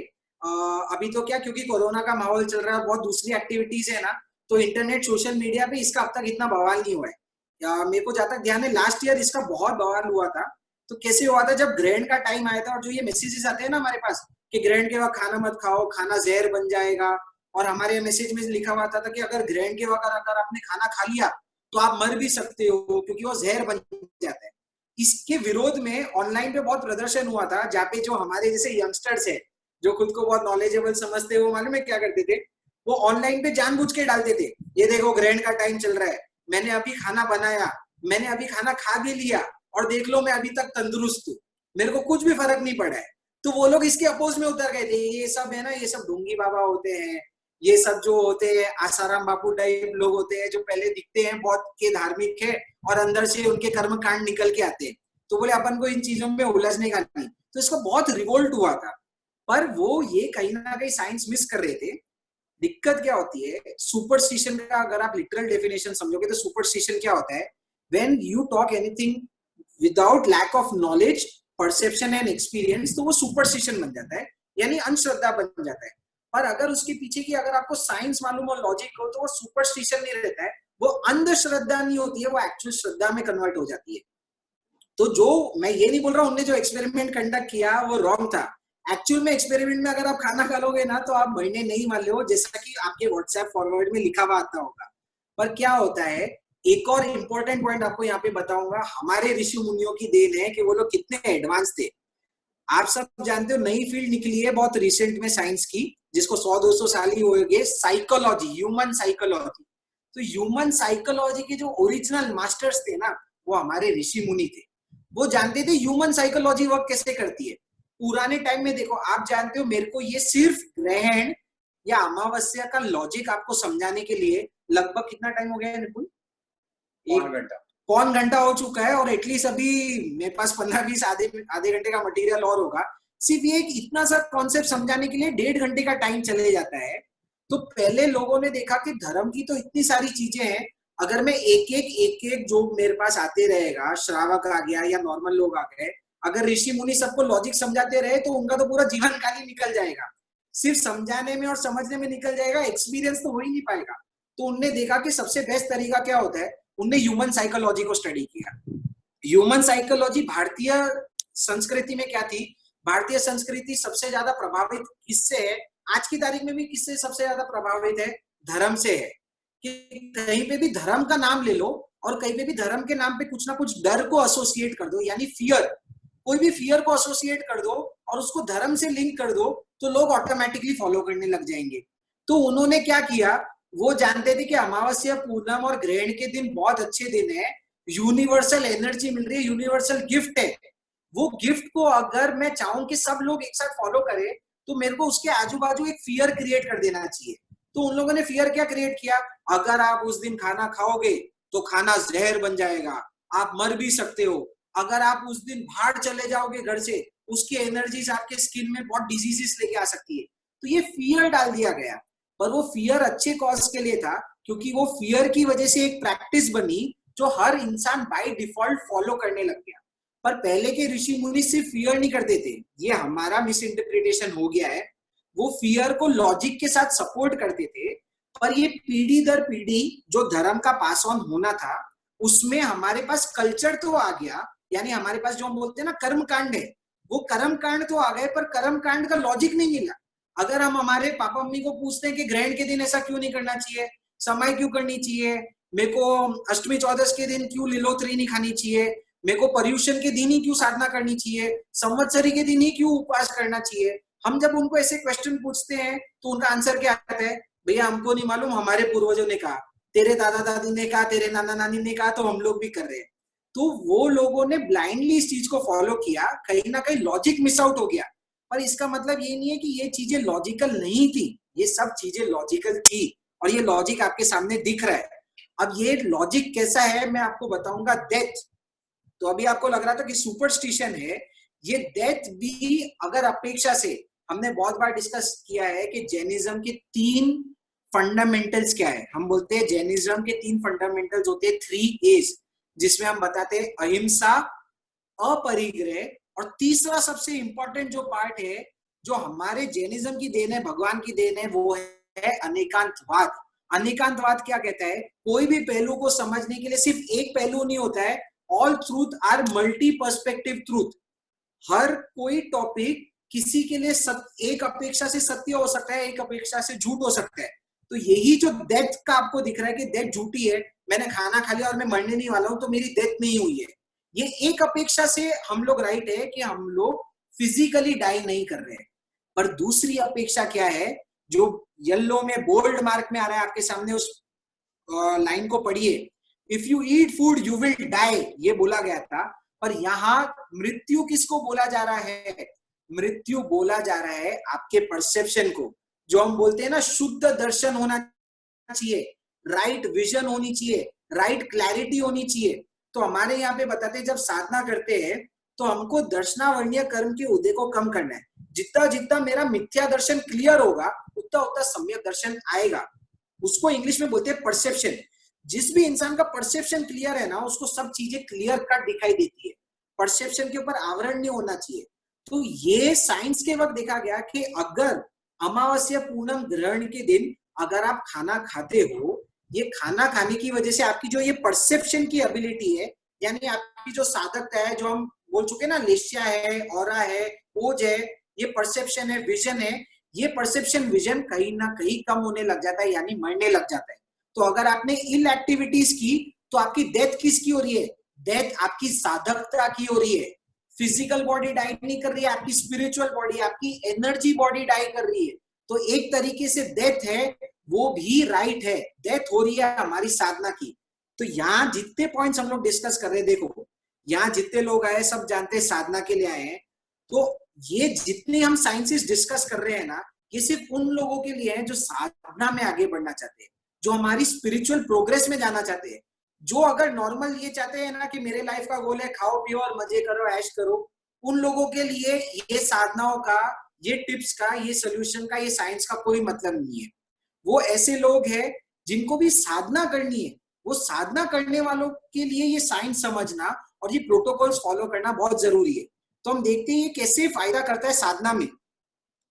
अभी तो क्या, क्योंकि कोरोना का माहौल चल रहा है, बहुत दूसरी एक्टिविटीज है ना, तो इंटरनेट सोशल मीडिया पे इसका अब तक इतना बवाल नहीं हुआ है। मेरे को जहां तक ध्यान है लास्ट ईयर इसका बहुत बवाल हुआ था। तो कैसे हुआ था, जब ग्रहण का टाइम आया था और जो ये मैसेजेस आते हैं ना हमारे पास कि ग्रहण के वक्त खाना मत खाओ, खाना जहर बन जाएगा, और हमारे मैसेज में लिखा हुआ था कि अगर ग्रहण के वक्त अगर आपने खाना खा लिया तो आप मर भी सकते हो क्योंकि वो जहर बन जाता है। इसके विरोध में ऑनलाइन पे बहुत प्रदर्शन हुआ था, जहाँ पे जो हमारे जैसे यंगस्टर्स है जो खुद को बहुत नॉलेजेबल समझते हैं, वो मालूम है क्या करते थे, वो ऑनलाइन पे जानबूझ के डालते थे, ये देखो ग्रहण का टाइम चल रहा है, मैंने अभी खाना बनाया, मैंने अभी खाना खा भी लिया, और देख लो मैं अभी तक तंदुरुस्त हूँ, मेरे को कुछ भी फर्क नहीं पड़ा है। तो वो लोग इसके अपोज में उतर गए थे। ये सब है ना, ये सब ढोंगी बाबा होते हैं, ये सब जो होते हैं आसाराम बापू टाइप लोग होते हैं, जो पहले दिखते हैं बहुत के धार्मिक है और अंदर से उनके कर्म कांड निकल के आते हैं। तो बोले अपन को इन चीजों में उलझने का नहीं। तो इसको बहुत रिवोल्ट हुआ था, पर वो ये कहीं ना कहीं साइंस मिस कर रहे थे। दिक्कत क्या होती है, सुपरस्टिशन का अगर आप लिटरल डेफिनेशन समझोगे तो सुपरस्टिशन क्या होता है, when you talk anything without lack of knowledge, perception and experience, तो वो सुपरस्टिशन बन जाता है, यानी अंधश्रद्धा बन जाता है। पर अगर उसके पीछे की अगर आपको साइंस मालूम हो, लॉजिक हो, तो वो सुपरस्टिशन नहीं रहता है, वो अंधश्रद्धा नहीं होती है, वो एक्चुअल श्रद्धा में कन्वर्ट हो जाती है। तो जो मैं ये नहीं बोल रहा हूँ उनने जो एक्सपेरिमेंट कंडक्ट किया वो रॉन्ग था। एक्चुअल में एक्सपेरिमेंट में अगर आप खाना खा लोगे ना तो आप महीने नहीं मान लो, जैसा कि आपके व्हाट्सएप फॉरवर्ड में लिखा हुआ आता होगा। पर क्या होता है, एक और इम्पोर्टेंट पॉइंट आपको यहाँ पे बताऊंगा, हमारे ऋषि मुनियों की देन है कि वो लोग कितने एडवांस थे। आप सब जानते हो नई फील्ड निकली है बहुत रिसेंट में साइंस की, जिसको 100-200 साल ही हुए, साइकोलॉजी, ह्यूमन साइकोलॉजी। तो ह्यूमन साइकोलॉजी के जो ओरिजिनल मास्टर्स थे ना, वो हमारे ऋषि मुनि थे। वो जानते थे ह्यूमन साइकोलॉजी वर्क कैसे करती है। पुराने टाइम में देखो, आप जानते हो, मेरे को ये सिर्फ ग्रहण या अमावस्या का लॉजिक आपको समझाने के लिए लगभग कितना टाइम हो गया है निपुण? 1 घंटा, पौन घंटा हो चुका है, और एटलीस्ट अभी मेरे पास 15-20 आधे घंटे का मटेरियल और होगा। सिर्फ ये एक इतना सा कॉन्सेप्ट समझाने के लिए 1.5 घंटे का टाइम चले जाता है। तो पहले लोगों ने देखा कि धर्म की तो इतनी सारी चीजें हैं, अगर मैं एक एक जो मेरे पास आते रहेगा, श्रावक आ गया या नॉर्मल लोग आ गए, अगर ऋषि मुनि सबको लॉजिक समझाते रहे तो उनका तो पूरा जीवन काल ही निकल जाएगा, सिर्फ समझाने में और समझने में निकल जाएगा, एक्सपीरियंस तो हो ही नहीं पाएगा। तो उनने देखा कि सबसे बेस्ट तरीका क्या होता है, उनने ह्यूमन साइकोलॉजी को स्टडी किया। ह्यूमन साइकोलॉजी भारतीय संस्कृति में क्या थी, भारतीय संस्कृति सबसे ज्यादा प्रभावित किससे है, आज की तारीख में भी किससे सबसे ज्यादा प्रभावित है, धर्म से है। कि कहीं पे भी धर्म का नाम ले लो और कहीं पे भी धर्म के नाम पे कुछ ना कुछ डर को एसोसिएट कर दो, यानी फियर, कोई भी फियर को एसोसिएट कर दो और उसको धर्म से लिंक कर दो, तो लोग ऑटोमेटिकली फॉलो करने लग जाएंगे। तो उन्होंने क्या किया, वो जानते थे कि अमावस्या, पूर्णम और ग्रहण के दिन बहुत अच्छे दिन है, यूनिवर्सल एनर्जी मिल रही है, यूनिवर्सल गिफ्ट है। वो गिफ्ट को अगर मैं चाहूं कि सब लोग एक साथ फॉलो करें, तो मेरे को उसके आजू बाजू एक फियर क्रिएट कर देना चाहिए। तो उन लोगों ने फियर क्या क्रिएट किया, अगर आप उस दिन खाना खाओगे तो खाना जहर बन जाएगा, आप मर भी सकते हो। अगर आप उस दिन बाहर चले जाओगे घर से, उसकी एनर्जीज आपके स्किन में बहुत डिजीजेस लेके आ सकती है। तो ये फियर डाल दिया गया, पर वो फियर अच्छे कॉज के लिए था, क्योंकि वो फियर की वजह से एक प्रैक्टिस बनी जो हर इंसान बाय डिफॉल्ट फॉलो करने लग गया। पर पहले के ऋषि मुनि सिर्फ फियर नहीं करते थे, ये हमारा मिस इंटरप्रिटेशन हो गया है। वो फियर को लॉजिक के साथ सपोर्ट करते थे, पर ये पीढ़ी दर पीढ़ी जो धर्म का पास ऑन होना था, उसमें हमारे पास कल्चर तो आ गया, यानी हमारे पास जो हम बोलते हैं ना कर्म कांड है, वो कर्म कांड तो आ गए, पर कर्म कांड का लॉजिक नहीं मिला। अगर हम हमारे पापा मम्मी को पूछते हैं कि ग्रहण के दिन ऐसा क्यों नहीं करना चाहिए, समय क्यों करनी चाहिए, मेरे को अष्टमी चौदस के दिन क्यों लिलोतरी नहीं खानी चाहिए, मेरे को पर्यूषण के दिन ही क्यों साधना करनी चाहिए, संवत्सरी के दिन ही क्यों उपवास करना चाहिए, हम जब उनको ऐसे क्वेश्चन पूछते हैं तो उनका आंसर क्या आता है, भैया हमको नहीं मालूम, हमारे पूर्वजों ने कहा, तेरे दादा दादी ने कहा, तेरे नाना नानी ने कहा, तो हम लोग भी कर रहे हैं। तो वो लोगों ने ब्लाइंडली इस चीज को फॉलो किया, कहीं ना कहीं लॉजिक मिस आउट हो गया। पर इसका मतलब ये नहीं है कि ये चीजें लॉजिकल नहीं थी, ये सब चीजें लॉजिकल थी, और ये लॉजिक आपके सामने दिख रहा है। अब ये लॉजिक कैसा है मैं आपको बताऊंगा। डेथ, तो अभी आपको लग रहा था कि सुपरस्टिशन है, ये डेथ भी अगर अपेक्षा से, हमने बहुत बार डिस्कस किया है कि जैनिज्म के 3 फंडामेंटल्स क्या है। हम बोलते हैं जैनिज्म के 3 फंडामेंटल्स होते हैं 3 A's, जिसमें हम बताते हैं अहिंसा, अपरिग्रह, और तीसरा सबसे इंपॉर्टेंट जो पार्ट है, जो हमारे जैनिज्म की देन है, भगवान की देन है, वो है अनेकांतवाद। अनेकांतवाद क्या कहता है, कोई भी पहलू को समझने के लिए सिर्फ एक पहलू नहीं होता है, all truth are multi perspective truth. हर कोई टॉपिक किसी के लिए एक अपेक्षा से सत्य हो सकता है, एक अपेक्षा से झूठ हो सकता है। तो यही जो डेथ का आपको दिख रहा है कि डेथ झूठी है, मैंने खाना खा लिया और मैं मरने नहीं वाला हूं तो मेरी डेथ नहीं हुई है, ये एक अपेक्षा से हम लोग राइट है कि हम लोग फिजिकली डाई नहीं कर रहे हैं। पर दूसरी अपेक्षा क्या है, जो येलो में बोल्ड मार्क में आ रहा है आपके सामने, उस लाइन को पढ़िए, if you eat food you will die, ये बोला गया था। पर यहाँ मृत्यु किसको बोला जा रहा है, मृत्यु बोला जा रहा है आपके परसेप्शन को, जो हम बोलते हैं ना शुद्ध दर्शन होना चाहिए, राइट विजन होनी चाहिए, राइट क्लैरिटी होनी चाहिए। तो हमारे यहाँ पे बताते हैं जब साधना करते हैं तो हमको दर्शनावर्णीय कर्म के उदय को कम करना है। जितना जितना मेरा मिथ्या दर्शन क्लियर होगा, उतना उतना सम्यक दर्शन आएगा। उसको इंग्लिश में बोलते हैं परसेप्शन। जिस भी इंसान का परसेप्शन क्लियर है ना, उसको सब चीजें क्लियर कट दिखाई देती है, परसेप्शन के ऊपर आवरण नहीं होना चाहिए। तो ये साइंस के वक्त देखा गया कि अगर अमावस्या पूर्णम ग्रहण के दिन अगर आप खाना खाते हो, ये खाना खाने की वजह से आपकी जो ये परसेप्शन की एबिलिटी है, यानी आपकी जो साधकता है, जो हम बोल चुके ना लेशिया है, ऑरा है, ओज है, ये परसेप्शन है, विजन है, ये परसेप्शन विजन कहीं ना कहीं कम होने लग जाता है, यानी मरने लग जाता है। तो अगर आपने इल एक्टिविटीज की तो आपकी डेथ किसकी हो रही है, डेथ आपकी साधकता की हो रही है। फिजिकल बॉडी डाई नहीं कर रही है, आपकी स्पिरिचुअल बॉडी, आपकी एनर्जी बॉडी डाई कर रही है। तो एक तरीके से डेथ है वो भी राइट है, डेथ हो रही है हमारी साधना की। तो यहाँ जितने पॉइंट्स हम लोग डिस्कस कर रहे हैं, देखो यहाँ जितने लोग आए सब जानते हैं साधना के लिए आए हैं। तो ये जितने हम साइंसेस डिस्कस कर रहे हैं ना, ये सिर्फ उन लोगों के लिए है जो साधना में आगे बढ़ना चाहते हैं, जो हमारी स्पिरिचुअल प्रोग्रेस में जाना चाहते हैं। जो अगर नॉर्मल ये चाहते हैं ना कि मेरे लाइफ का गोल है खाओ पियो और मजे करो, ऐश करो, उन लोगों के लिए ये साधनाओं का, ये टिप्स का, ये सोल्यूशन का, ये साइंस का कोई मतलब नहीं है। वो ऐसे लोग हैं जिनको भी साधना करनी है, वो साधना करने वालों के लिए ये साइंस समझना और ये प्रोटोकॉल्स फॉलो करना बहुत जरूरी है। तो हम देखते हैं ये कैसे फायदा करता है साधना में।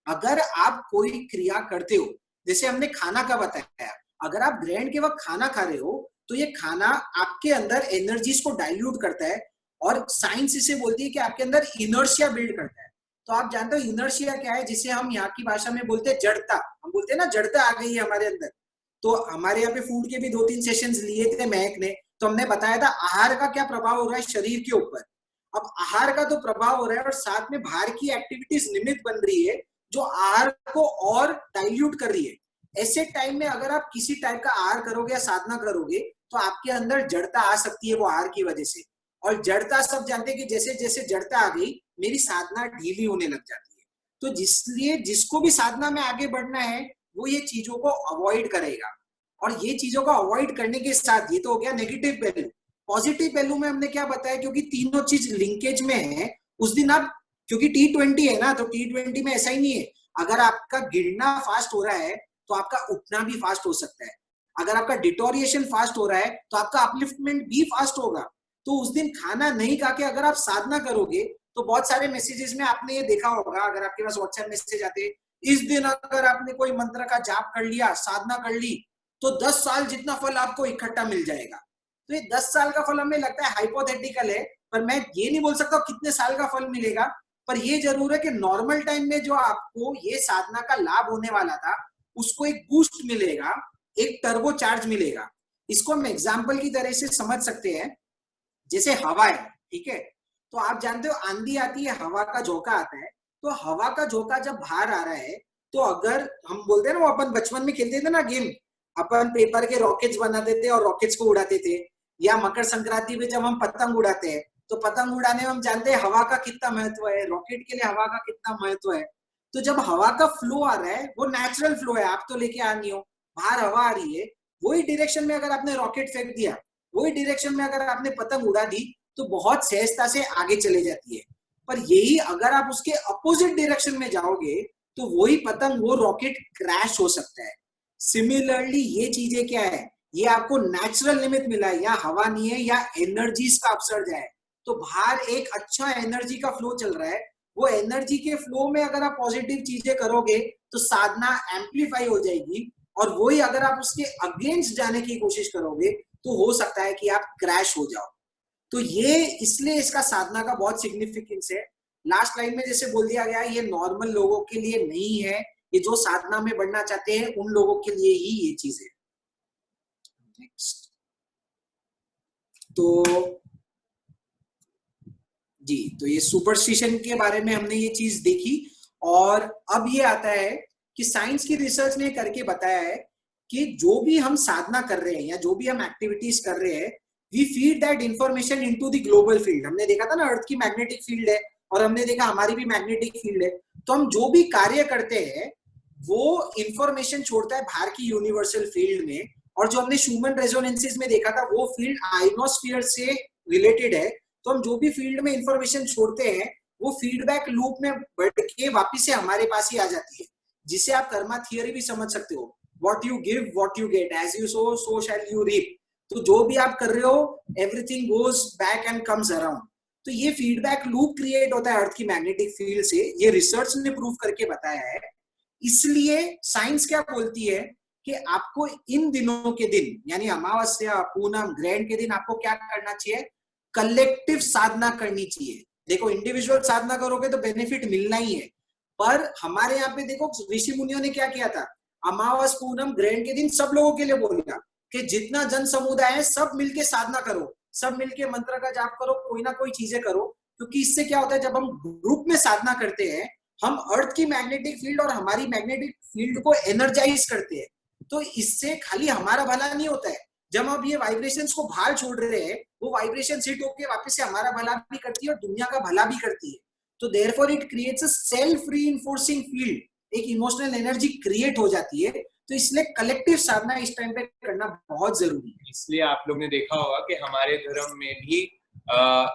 अगर आप कोई क्रिया करते हो, जैसे हमने खाना का बताया, अगर आप ग्रहण के वक्त खाना खा रहे हो तो ये खाना आपके अंदर एनर्जीज को डाइल्यूट करता है, और साइंस इसे बोलती है कि आपके अंदर इनर्शिया बिल्ड करता है। तो आप जानते हो इनर्शिया क्या है, जिसे हम यहाँ की भाषा में बोलते हैं जड़ता। हम बोलते हैं ना जड़ता आ गई है हमारे अंदर। तो हमारे यहाँ पे फूड के भी 2-3 सेशंस लिए थे महक ने, तो हमने बताया था आहार का क्या प्रभाव हो रहा है शरीर के ऊपर। अब आहार का तो प्रभाव हो रहा है और साथ में बाहर की एक्टिविटीज निमित्त बन रही है जो आहार को और डाइल्यूट कर रही है। ऐसे टाइम में अगर आप किसी टाइप का आहार करोगे या साधना करोगे तो आपके अंदर जड़ता आ सकती है वो आहार की वजह से। और जड़ता सब जानते हैं कि जैसे जैसे जड़ता आ गई मेरी साधना ढीली होने लग जाती है। तो जिसलिए जिसको भी साधना में आगे बढ़ना है वो ये चीजों को अवॉइड करेगा। और ये चीजों को अवॉइड करने के साथ ये तो हो गया नेगेटिव पहलू। पॉजिटिव पहलू में हमने क्या बताया, क्योंकि तीनों चीज लिंकेज में है, उस दिन आप, क्योंकि T20 है ना, तो T20 में ऐसा ही नहीं है, अगर आपका गिरना फास्ट हो रहा है तो आपका उठना भी फास्ट हो सकता है। अगर आपका डिटोरिएशन फास्ट हो रहा है तो आपका अपलिफ्टमेंट भी फास्ट होगा। तो उस दिन खाना नहीं खा के अगर आप साधना करोगे तो बहुत सारे मैसेजेस में आपने ये देखा होगा, अगर आपके पास व्हाट्सएप मैसेज आते, इस दिन अगर आपने कोई मंत्र का जाप कर लिया, साधना कर ली, तो 10 साल जितना फल आपको इकट्ठा मिल जाएगा। तो ये 10 साल का फल हमें लगता है हाइपोथेटिकल है, पर मैं ये नहीं बोल सकता कितने साल का फल मिलेगा, पर ये जरूर है कि नॉर्मल टाइम में जो आपको ये साधना का लाभ होने वाला था उसको एक बूस्ट मिलेगा, एक टर्बो चार्ज मिलेगा। इसको हम एग्जाम्पल की तरह से समझ सकते हैं, जैसे हवा है, ठीक है, तो आप जानते हो आंधी आती है, हवा का झोंका आता है, तो हवा का झोंका जब बाहर आ रहा है तो अगर हम बोलते हैं ना, वो अपन बचपन में खेलते थे ना गेम, अपन पेपर के रॉकेट्स बनाते थे और रॉकेट्स को उड़ाते थे, या मकर संक्रांति में जब हम पतंग उड़ाते हैं तो पतंग उड़ाने में हम जानते हैं हवा का कितना महत्व है, रॉकेट के लिए हवा का कितना महत्व है। तो जब हवा का फ्लो आ रहा है वो नेचुरल फ्लो है, आप तो लेके आ नहीं हो, बाहर हवा आ रही है, वही डायरेक्शन में अगर आपने रॉकेट फेंक दिया, वही डायरेक्शन में अगर आपने पतंग उड़ा दी तो बहुत सहजता से आगे चले जाती है। पर यही अगर आप उसके अपोजिट डायरेक्शन में जाओगे तो वही पतंग, वो रॉकेट क्रैश हो सकता है। सिमिलरली ये चीजें क्या है, ये आपको नेचुरल लिमिट मिला है, या हवा नहीं है या एनर्जीज का अपसर्ज है। तो बाहर एक अच्छा एनर्जी का फ्लो चल रहा है, वो एनर्जी के फ्लो में अगर आप पॉजिटिव चीजें करोगे तो साधना एम्पलीफाई हो जाएगी, और वही अगर आप उसके अगेंस्ट जाने की कोशिश करोगे तो हो सकता है कि आप क्रैश हो जाओ। तो ये इसलिए इसका साधना का बहुत सिग्निफिकेंस है। लास्ट लाइन में जैसे बोल दिया गया, ये नॉर्मल लोगों के लिए नहीं है, ये जो साधना में बढ़ना चाहते हैं उन लोगों के लिए ही ये चीज है। नेक्स्ट, तो जी, तो ये सुपरस्टिशन के बारे में हमने ये चीज देखी। और अब ये आता है कि साइंस की रिसर्च ने करके बताया है कि जो भी हम साधना कर रहे हैं या जो भी हम एक्टिविटीज कर रहे हैं, we feed that information into the global field. हमने देखा था ना, अर्थ की मैग्नेटिक फील्ड है और हमने देखा हमारी भी मैग्नेटिक फील्ड है। तो हम जो भी कार्य करते हैं वो इंफॉर्मेशन छोड़ता है बाहर की यूनिवर्सल फील्ड में, और जो हमने ह्यूमन रेजोनेंसेस में देखा था वो फील्ड आइनोस्फीयर से रिलेटेड है। तो हम जो भी फील्ड में इंफॉर्मेशन छोड़ते हैं वो फीडबैक लूप में बढ़ के वापिस से हमारे पास ही आ जाती है, जिसे आप कर्मा थियरी भी समझ सकते हो, what you give what you get, as you sow so shall you reap. तो जो भी आप कर रहे हो everything goes back and comes around. तो ये फीडबैक लूप क्रिएट होता है अर्थ की मैग्नेटिक फील्ड से, ये रिसर्च ने प्रूव करके बताया है। इसलिए साइंस क्या बोलती है कि आपको इन दिनों के दिन, यानी अमावस्या, पूनम, ग्रहण के दिन आपको क्या करना चाहिए, कलेक्टिव साधना करनी चाहिए। देखो, इंडिविजुअल साधना करोगे तो बेनिफिट मिलना ही है, पर हमारे यहाँ पे देखो ऋषि मुनियों ने क्या किया था, अमावस, पूनम, ग्रहण के दिन सब लोगों के लिए बोला कि जितना जन समुदाय है सब मिलके साधना करो, सब मिलके मंत्र का जाप करो, कोई ना कोई चीजें करो। क्योंकि इससे क्या होता है, जब हम ग्रुप में साधना करते हैं हम अर्थ की मैग्नेटिक फील्ड और हमारी मैग्नेटिक फील्ड को एनर्जाइज करते हैं। तो इससे खाली हमारा भला नहीं होता है, जब हम ये वाइब्रेशंस को बाहर छोड़ रहे हैं वो वाइब्रेशन हिट होकर वापस से हमारा भला भी करती है और दुनिया का भला भी करती है। तो therefore it creates a self reinforcing field, एक इमोशनल एनर्जी क्रिएट हो जाती है। तो इसलिए कलेक्टिव साधना इस टाइम पे करना बहुत जरूरी है। इसलिए आप लोग ने देखा होगा कि हमारे धर्म में भी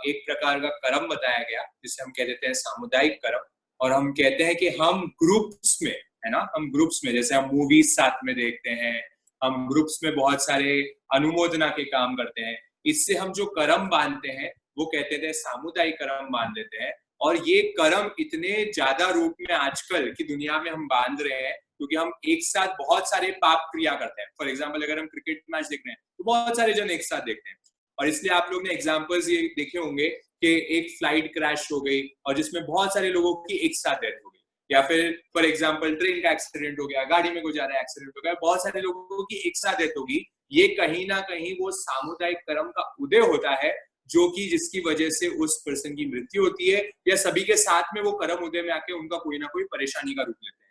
एक प्रकार का कर्म बताया गया जिसे हम कह देते हैं सामुदायिक कर्म, और हम कहते हैं कि हम ग्रुप्स में, है ना, हम ग्रुप्स में, जैसे हम मूवीज साथ में देखते हैं, हम ग्रुप्स में बहुत सारे अनुमोदना के काम करते हैं, इससे हम जो कर्म बांधते हैं वो कहते थे सामुदायिक कर्म बांध देते हैं। और ये कर्म इतने ज्यादा रूप में आजकल की दुनिया में हम बांध रहे हैं क्योंकि हम एक साथ बहुत सारे पाप क्रिया करते हैं। फॉर एग्जाम्पल, अगर हम क्रिकेट मैच देख रहे हैं तो बहुत सारे जन एक साथ देखते हैं, और इसलिए आप लोग ने एग्जाम्पल्स ये देखे होंगे कि एक फ्लाइट क्रैश हो गई और जिसमें बहुत सारे लोगों की एक साथ डेथ हो गई, या फिर फॉर एग्जाम्पल ट्रेन का एक्सीडेंट हो गया, गाड़ी में कोई जा रहा है एक्सीडेंट हो गया, बहुत सारे लोगों की एक साथ डेथ होगी। ये कहीं ना कहीं वो सामुदायिक कर्म का उदय होता है, जो कि जिसकी वजह से उस पर्सन की मृत्यु होती है, या सभी के साथ में वो कर्म उदय में आके उनका कोई ना कोई परेशानी का रूप लेते हैं।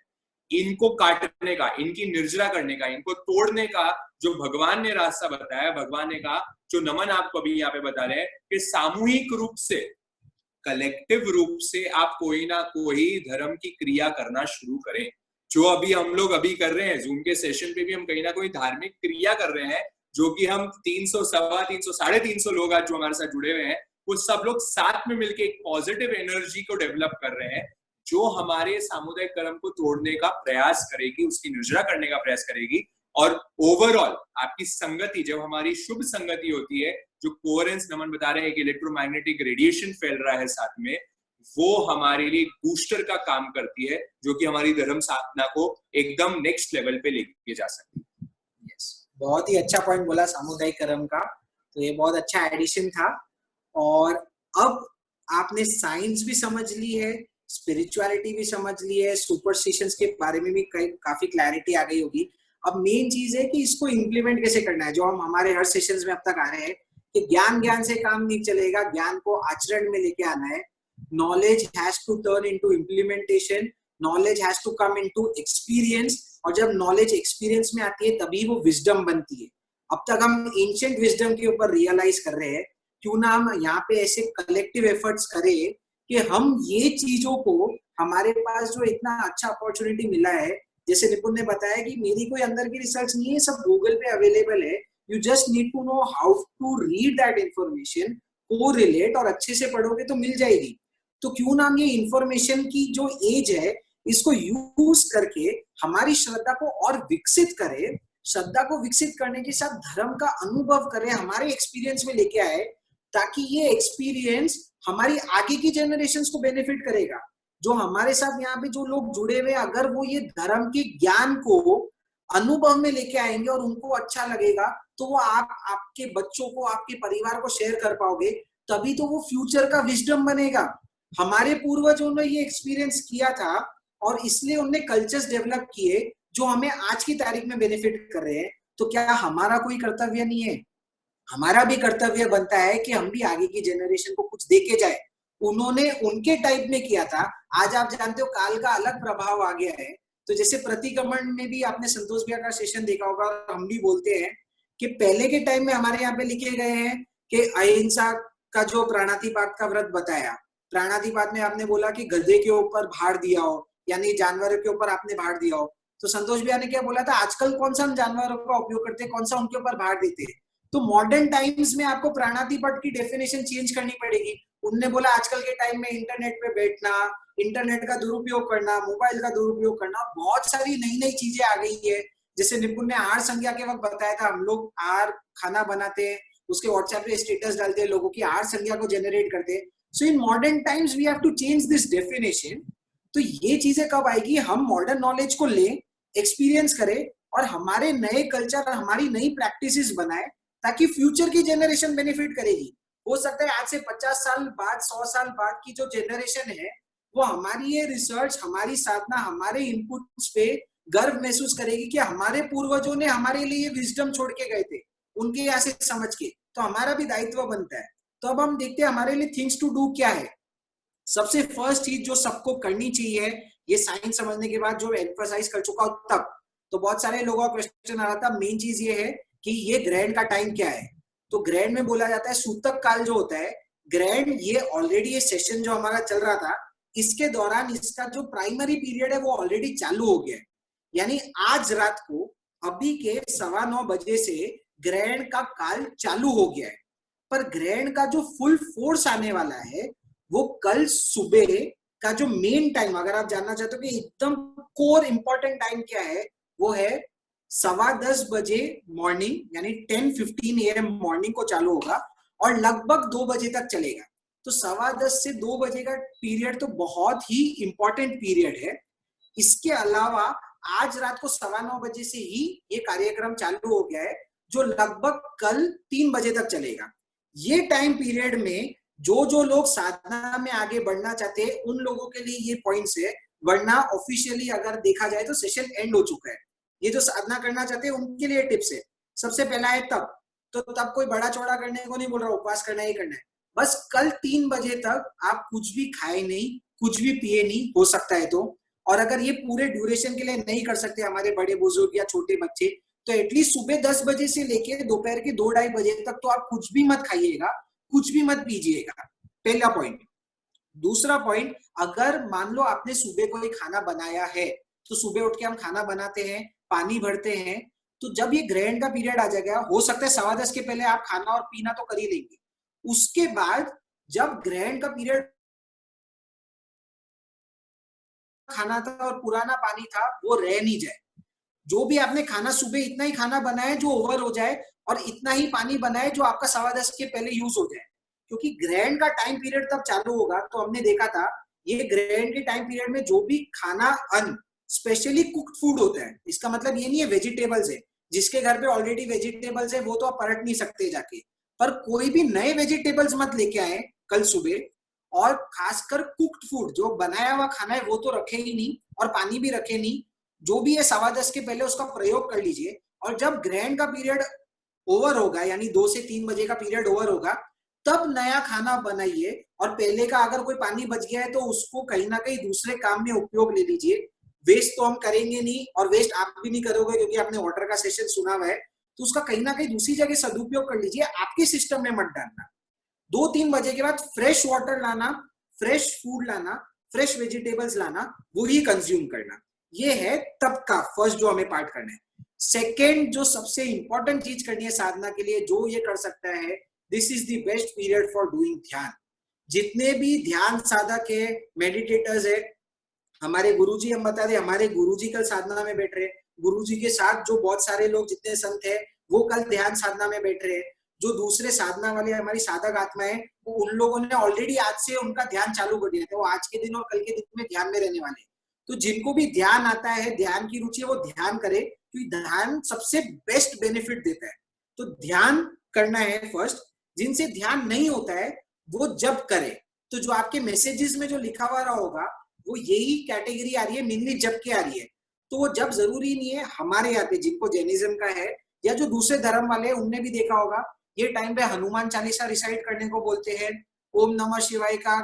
इनको काटने का, इनकी निर्जरा करने का, इनको तोड़ने का जो भगवान ने रास्ता बताया, भगवान ने कहा, जो नमन आपको अभी यहाँ पे बता रहे हैं, कि सामूहिक रूप से, कलेक्टिव रूप से आप कोई ना कोई धर्म की क्रिया करना शुरू करें। जो अभी हम लोग अभी कर रहे हैं, जूम के सेशन पे भी हम कहीं ना कोई धार्मिक क्रिया कर रहे हैं, जो कि हम 300, 350, 350 लोग आज जो हमारे साथ जुड़े हुए हैं, वो सब लोग साथ में मिलकर एक पॉजिटिव एनर्जी को डेवलप कर रहे हैं, जो हमारे सामुदायिक कर्म को तोड़ने का प्रयास करेगी, उसकी निर्जरा करने का प्रयास करेगी। और ओवरऑल आपकी संगति, जब हमारी शुभ संगति होती है, जो कोहेरेंस नमन बता रहे हैं कि इलेक्ट्रोमैग्नेटिक रेडिएशन फैल रहा है साथ में, वो हमारे लिए बूस्टर का काम करती है, जो कि हमारी धर्म साधना को एकदम नेक्स्ट लेवल पे लेके जा सकती है। बहुत ही अच्छा पॉइंट बोला सामुदायिक कर्म का, तो ये बहुत अच्छा एडिशन था। और अब आपने साइंस भी समझ ली है, स्पिरिचुअलिटी भी समझ ली है, सुपरस्टिशंस के बारे में भी काफी क्लैरिटी आ गई होगी। अब मेन चीज है कि इसको इम्प्लीमेंट कैसे करना है, जो हम हमारे हर सेशंस में अब तक आ रहे हैं कि ज्ञान से काम नहीं चलेगा, ज्ञान को आचरण में लेके आना है। Knowledge has to turn into implementation, knowledge has to come into experience, और जब नॉलेज एक्सपीरियंस में आती है तभी वो विजडम बनती है। अब तक हम एंशिएंट विजडम के ऊपर रियलाइज कर रहे हैं, क्यों ना हम यहाँ पे ऐसे कलेक्टिव एफर्ट्स करें कि हम ये चीजों को, हमारे पास जो इतना अच्छा अपॉर्चुनिटी मिला है, जैसे निपुण ने बताया कि मेरी कोई अंदर की रिसर्च नहीं है, सब गूगल पे अवेलेबल है, you just need to know how to read that information, को रिलेट, और अच्छे से पढ़ोगे तो मिल जाएगी। तो क्यों ना हम ये इंफॉर्मेशन की जो एज है, इसको यूज करके हमारी श्रद्धा को और विकसित करें, श्रद्धा को विकसित करने के साथ धर्म का अनुभव करें, हमारे एक्सपीरियंस में लेके आए, ताकि ये एक्सपीरियंस हमारी आगे की जनरेशंस को बेनिफिट करेगा। जो हमारे साथ यहाँ पे जो लोग जुड़े हुए, अगर वो ये धर्म के ज्ञान को अनुभव में लेके आएंगे और उनको अच्छा लगेगा, तो वो आपके बच्चों को, आपके परिवार को शेयर कर पाओगे, तभी तो वो फ्यूचर का विजडम बनेगा। हमारे पूर्वजों ने ये एक्सपीरियंस किया था और इसलिए उन्होंने कल्चर्स डेवलप किए जो हमें आज की तारीख में बेनिफिट कर रहे हैं। तो क्या हमारा कोई कर्तव्य नहीं है? हमारा भी कर्तव्य बनता है कि हम भी आगे की जनरेशन को कुछ देके जाए। उन्होंने उनके टाइप में किया था, आज आप जानते हो काल का अलग प्रभाव आ गया है। तो जैसे प्रतिक्रमण में भी आपने संतोष भैया का सेशन देखा होगा, हम भी बोलते हैं कि पहले के टाइम में हमारे यहाँ पे लिखे गए हैं कि अहिंसा का जो प्राणातिपात का व्रत बताया, प्राणातिपात में आपने बोला कि गधे के ऊपर भार दिया हो, यानी जानवरों के ऊपर आपने भार दिया हो। तो संतोष भैया ने क्या बोला था, आजकल कौन सा हम जानवरों का उपयोग करते हैं, कौन सा उनके ऊपर भार देते हैं। तो मॉडर्न टाइम्स में आपको प्राणातिपात की डेफिनेशन चेंज करनी पड़ेगी। उनने बोला आजकल के टाइम में इंटरनेट पे बैठना, इंटरनेट का दुरुपयोग करना, मोबाइल का दुरुपयोग करना, बहुत सारी नई नई चीजें आ गई है। जैसे निपुण ने आहार संज्ञा के वक्त बताया था, हम लोग आहार खाना बनाते हैं, उसके व्हाट्सएप पे स्टेटस डालते हैं, लोगों की आहार संज्ञा को जनरेट करते हैं। So in modern times we have to change this definition. तो ये चीजें कब आएगी, हम मॉडर्न नॉलेज को लें, एक्सपीरियंस करें और हमारे नए कल्चर, हमारी नई प्रैक्टिसेस बनाए, ताकि फ्यूचर की जनरेशन बेनिफिट करेगी। हो सकता है आज से 50 साल बाद, 100 साल बाद की जो जनरेशन है, वो हमारी ये रिसर्च, हमारी साधना, हमारे इनपुट्स पे गर्व महसूस करेगी कि हमारे पूर्वजों ने हमारे लिए विजडम छोड़ के गए थे, उनके यहाँ से समझ के। तो हमारा भी दायित्व बनता है। तो अब हम देखते हैं हमारे लिए थिंग्स टू डू क्या है। सबसे फर्स्ट चीज जो सबको करनी चाहिए, ये साइंस समझने के बाद जो एम्फसाइज कर चुका हूं तब, तो बहुत सारे लोगों का क्वेश्चन आ रहा था, मेन चीज ये है कि ये ग्रहण का टाइम क्या है। तो ग्रहण में बोला जाता है सूतक काल जो होता है, ग्रहण, ये ऑलरेडी ये सेशन जो हमारा चल रहा था, इसके दौरान इसका जो प्राइमरी पीरियड है वो ऑलरेडी चालू हो गया है। यानी आज रात को अभी के 9:15 बजे से ग्रहण का काल चालू हो गया है। पर ग्रहण का जो फुल फोर्स आने वाला है वो कल सुबह का जो मेन टाइम, अगर आप जानना चाहते हो कि एकदम कोर इंपॉर्टेंट टाइम क्या है, वो है 10:15 बजे मॉर्निंग, यानी 10:15 AM मॉर्निंग को चालू होगा और लगभग 2 बजे तक चलेगा। तो 10:15 से 2 बजे का पीरियड तो बहुत ही इंपॉर्टेंट पीरियड है। इसके अलावा आज रात को 9:15 बजे से ही ये कार्यक्रम चालू हो गया है, जो लगभग कल 3 बजे तक चलेगा। ये टाइम पीरियड में जो लोग साधना में आगे बढ़ना चाहते हैं, उन लोगों के लिए ये पॉइंट्स है, वरना ऑफिशियली अगर देखा जाए तो सेशन एंड हो चुका है। ये जो साधना करना चाहते हैं उनके लिए टिप्स है। सबसे पहला है तब, तो तब कोई बड़ा चौड़ा करने को नहीं बोल रहा, उपवास करना ही करना है। बस कल 3 बजे तक आप कुछ भी खाए नहीं, कुछ भी पिए नहीं, हो सकता है तो। और अगर ये पूरे ड्यूरेशन के लिए नहीं कर सकते हमारे बड़े बुजुर्ग या छोटे बच्चे, तो एटलीस्ट सुबह 10 बजे से लेके दोपहर के 2-2:30 बजे तक तो आप कुछ भी मत खाइएगा, कुछ भी मत पीजिएगा। पहला पॉइंट। दूसरा पॉइंट, अगर मान लो आपने सुबह कोई खाना बनाया है, तो सुबह उठ के हम खाना बनाते हैं, पानी भरते हैं, तो जब ये ग्रहण का पीरियड आ जाएगा, हो सकता है 10:15 के पहले आप खाना और पीना तो कर ही लेंगे। उसके बाद जब ग्रहण का पीरियड खाना था और पुराना पानी था, वो रह नहीं जाए। जो भी आपने खाना सुबह इतना ही खाना बनाए जो ओवर हो जाए, और इतना ही पानी बनाए जो आपका 10:15 के पहले यूज हो जाए। क्योंकि ग्रहण का टाइम पीरियड तब चालू होगा, तो हमने देखा था ये ग्रहण के टाइम पीरियड में जो भी खाना अन्न स्पेशली कुक्ड फूड होता है, इसका मतलब ये नहीं है वेजिटेबल्स है, जिसके घर पे ऑलरेडी वेजिटेबल्स है वो तो आप परट नहीं सकते जाके, पर कोई भी नए वेजिटेबल्स मत लेके आए कल सुबह। और खासकर कुक्ड फूड जो बनाया हुआ खाना है वो तो रखे ही नहीं, और पानी भी रखे नहीं। जो भी है 10:15 के पहले उसका प्रयोग कर लीजिए। और जब ग्रहण का पीरियड ओवर होगा, यानी 2 से 3 बजे का पीरियड ओवर होगा, तब नया खाना बनाइए। और पहले का अगर कोई पानी बच गया है तो उसको कहीं ना कहीं दूसरे काम में उपयोग ले लीजिए। वेस्ट तो हम करेंगे नहीं, और वेस्ट आप भी नहीं करोगे क्योंकि आपने वाटर का सेशन सुना हुआ है, तो उसका कहीं ना कहीं दूसरी जगह सदुपयोग कर लीजिए, आपके सिस्टम में मत डालना। 2-3 बजे के बाद फ्रेश वाटर लाना, फ्रेश फूड लाना, फ्रेश वेजिटेबल्स लाना, वो ही कंज्यूम करना। ये है तब का फर्स्ट जो हमें पार्ट करना है। सेकेंड जो सबसे इंपॉर्टेंट चीज करनी है साधना के लिए, जो ये कर सकता है, this is the best period for doing ध्यान। जितने भी ध्यान साधक है, मेडिटेटर्स है, हमारे गुरुजी, हम बता दें हमारे गुरुजी कल साधना में बैठ रहे हैं, गुरुजी के साथ जो बहुत सारे लोग जितने संत है वो कल ध्यान साधना में बैठ रहे हैं। जो दूसरे साधना वाले हमारी साधक आत्मा है, वो उन लोगों ने ऑलरेडी आज से उनका ध्यान चालू कर दिया था, वो आज के दिन और कल के दिन में ध्यान में रहने वाले। तो जिनको भी ध्यान आता है, ध्यान की रुचि है, वो ध्यान करे, क्योंकि ध्यान सबसे बेस्ट बेनिफिट देता है। तो ध्यान करना है फर्स्ट। जिनसे ध्यान नहीं होता है वो जप करे। तो जो आपके मैसेजेस में जो लिखा हुआ होगा वो यही कैटेगरी आ रही है, मेनली जप की आ रही है। तो वो जप जरूरी नहीं है। हमारे यहाँ पे जिनको जैनिज्म का है या जो दूसरे धर्म वाले हैं, उनने भी देखा होगा ये टाइम पे हनुमान चालीसा रिसाइट करने को बोलते हैं, ओम नमः शिवाय का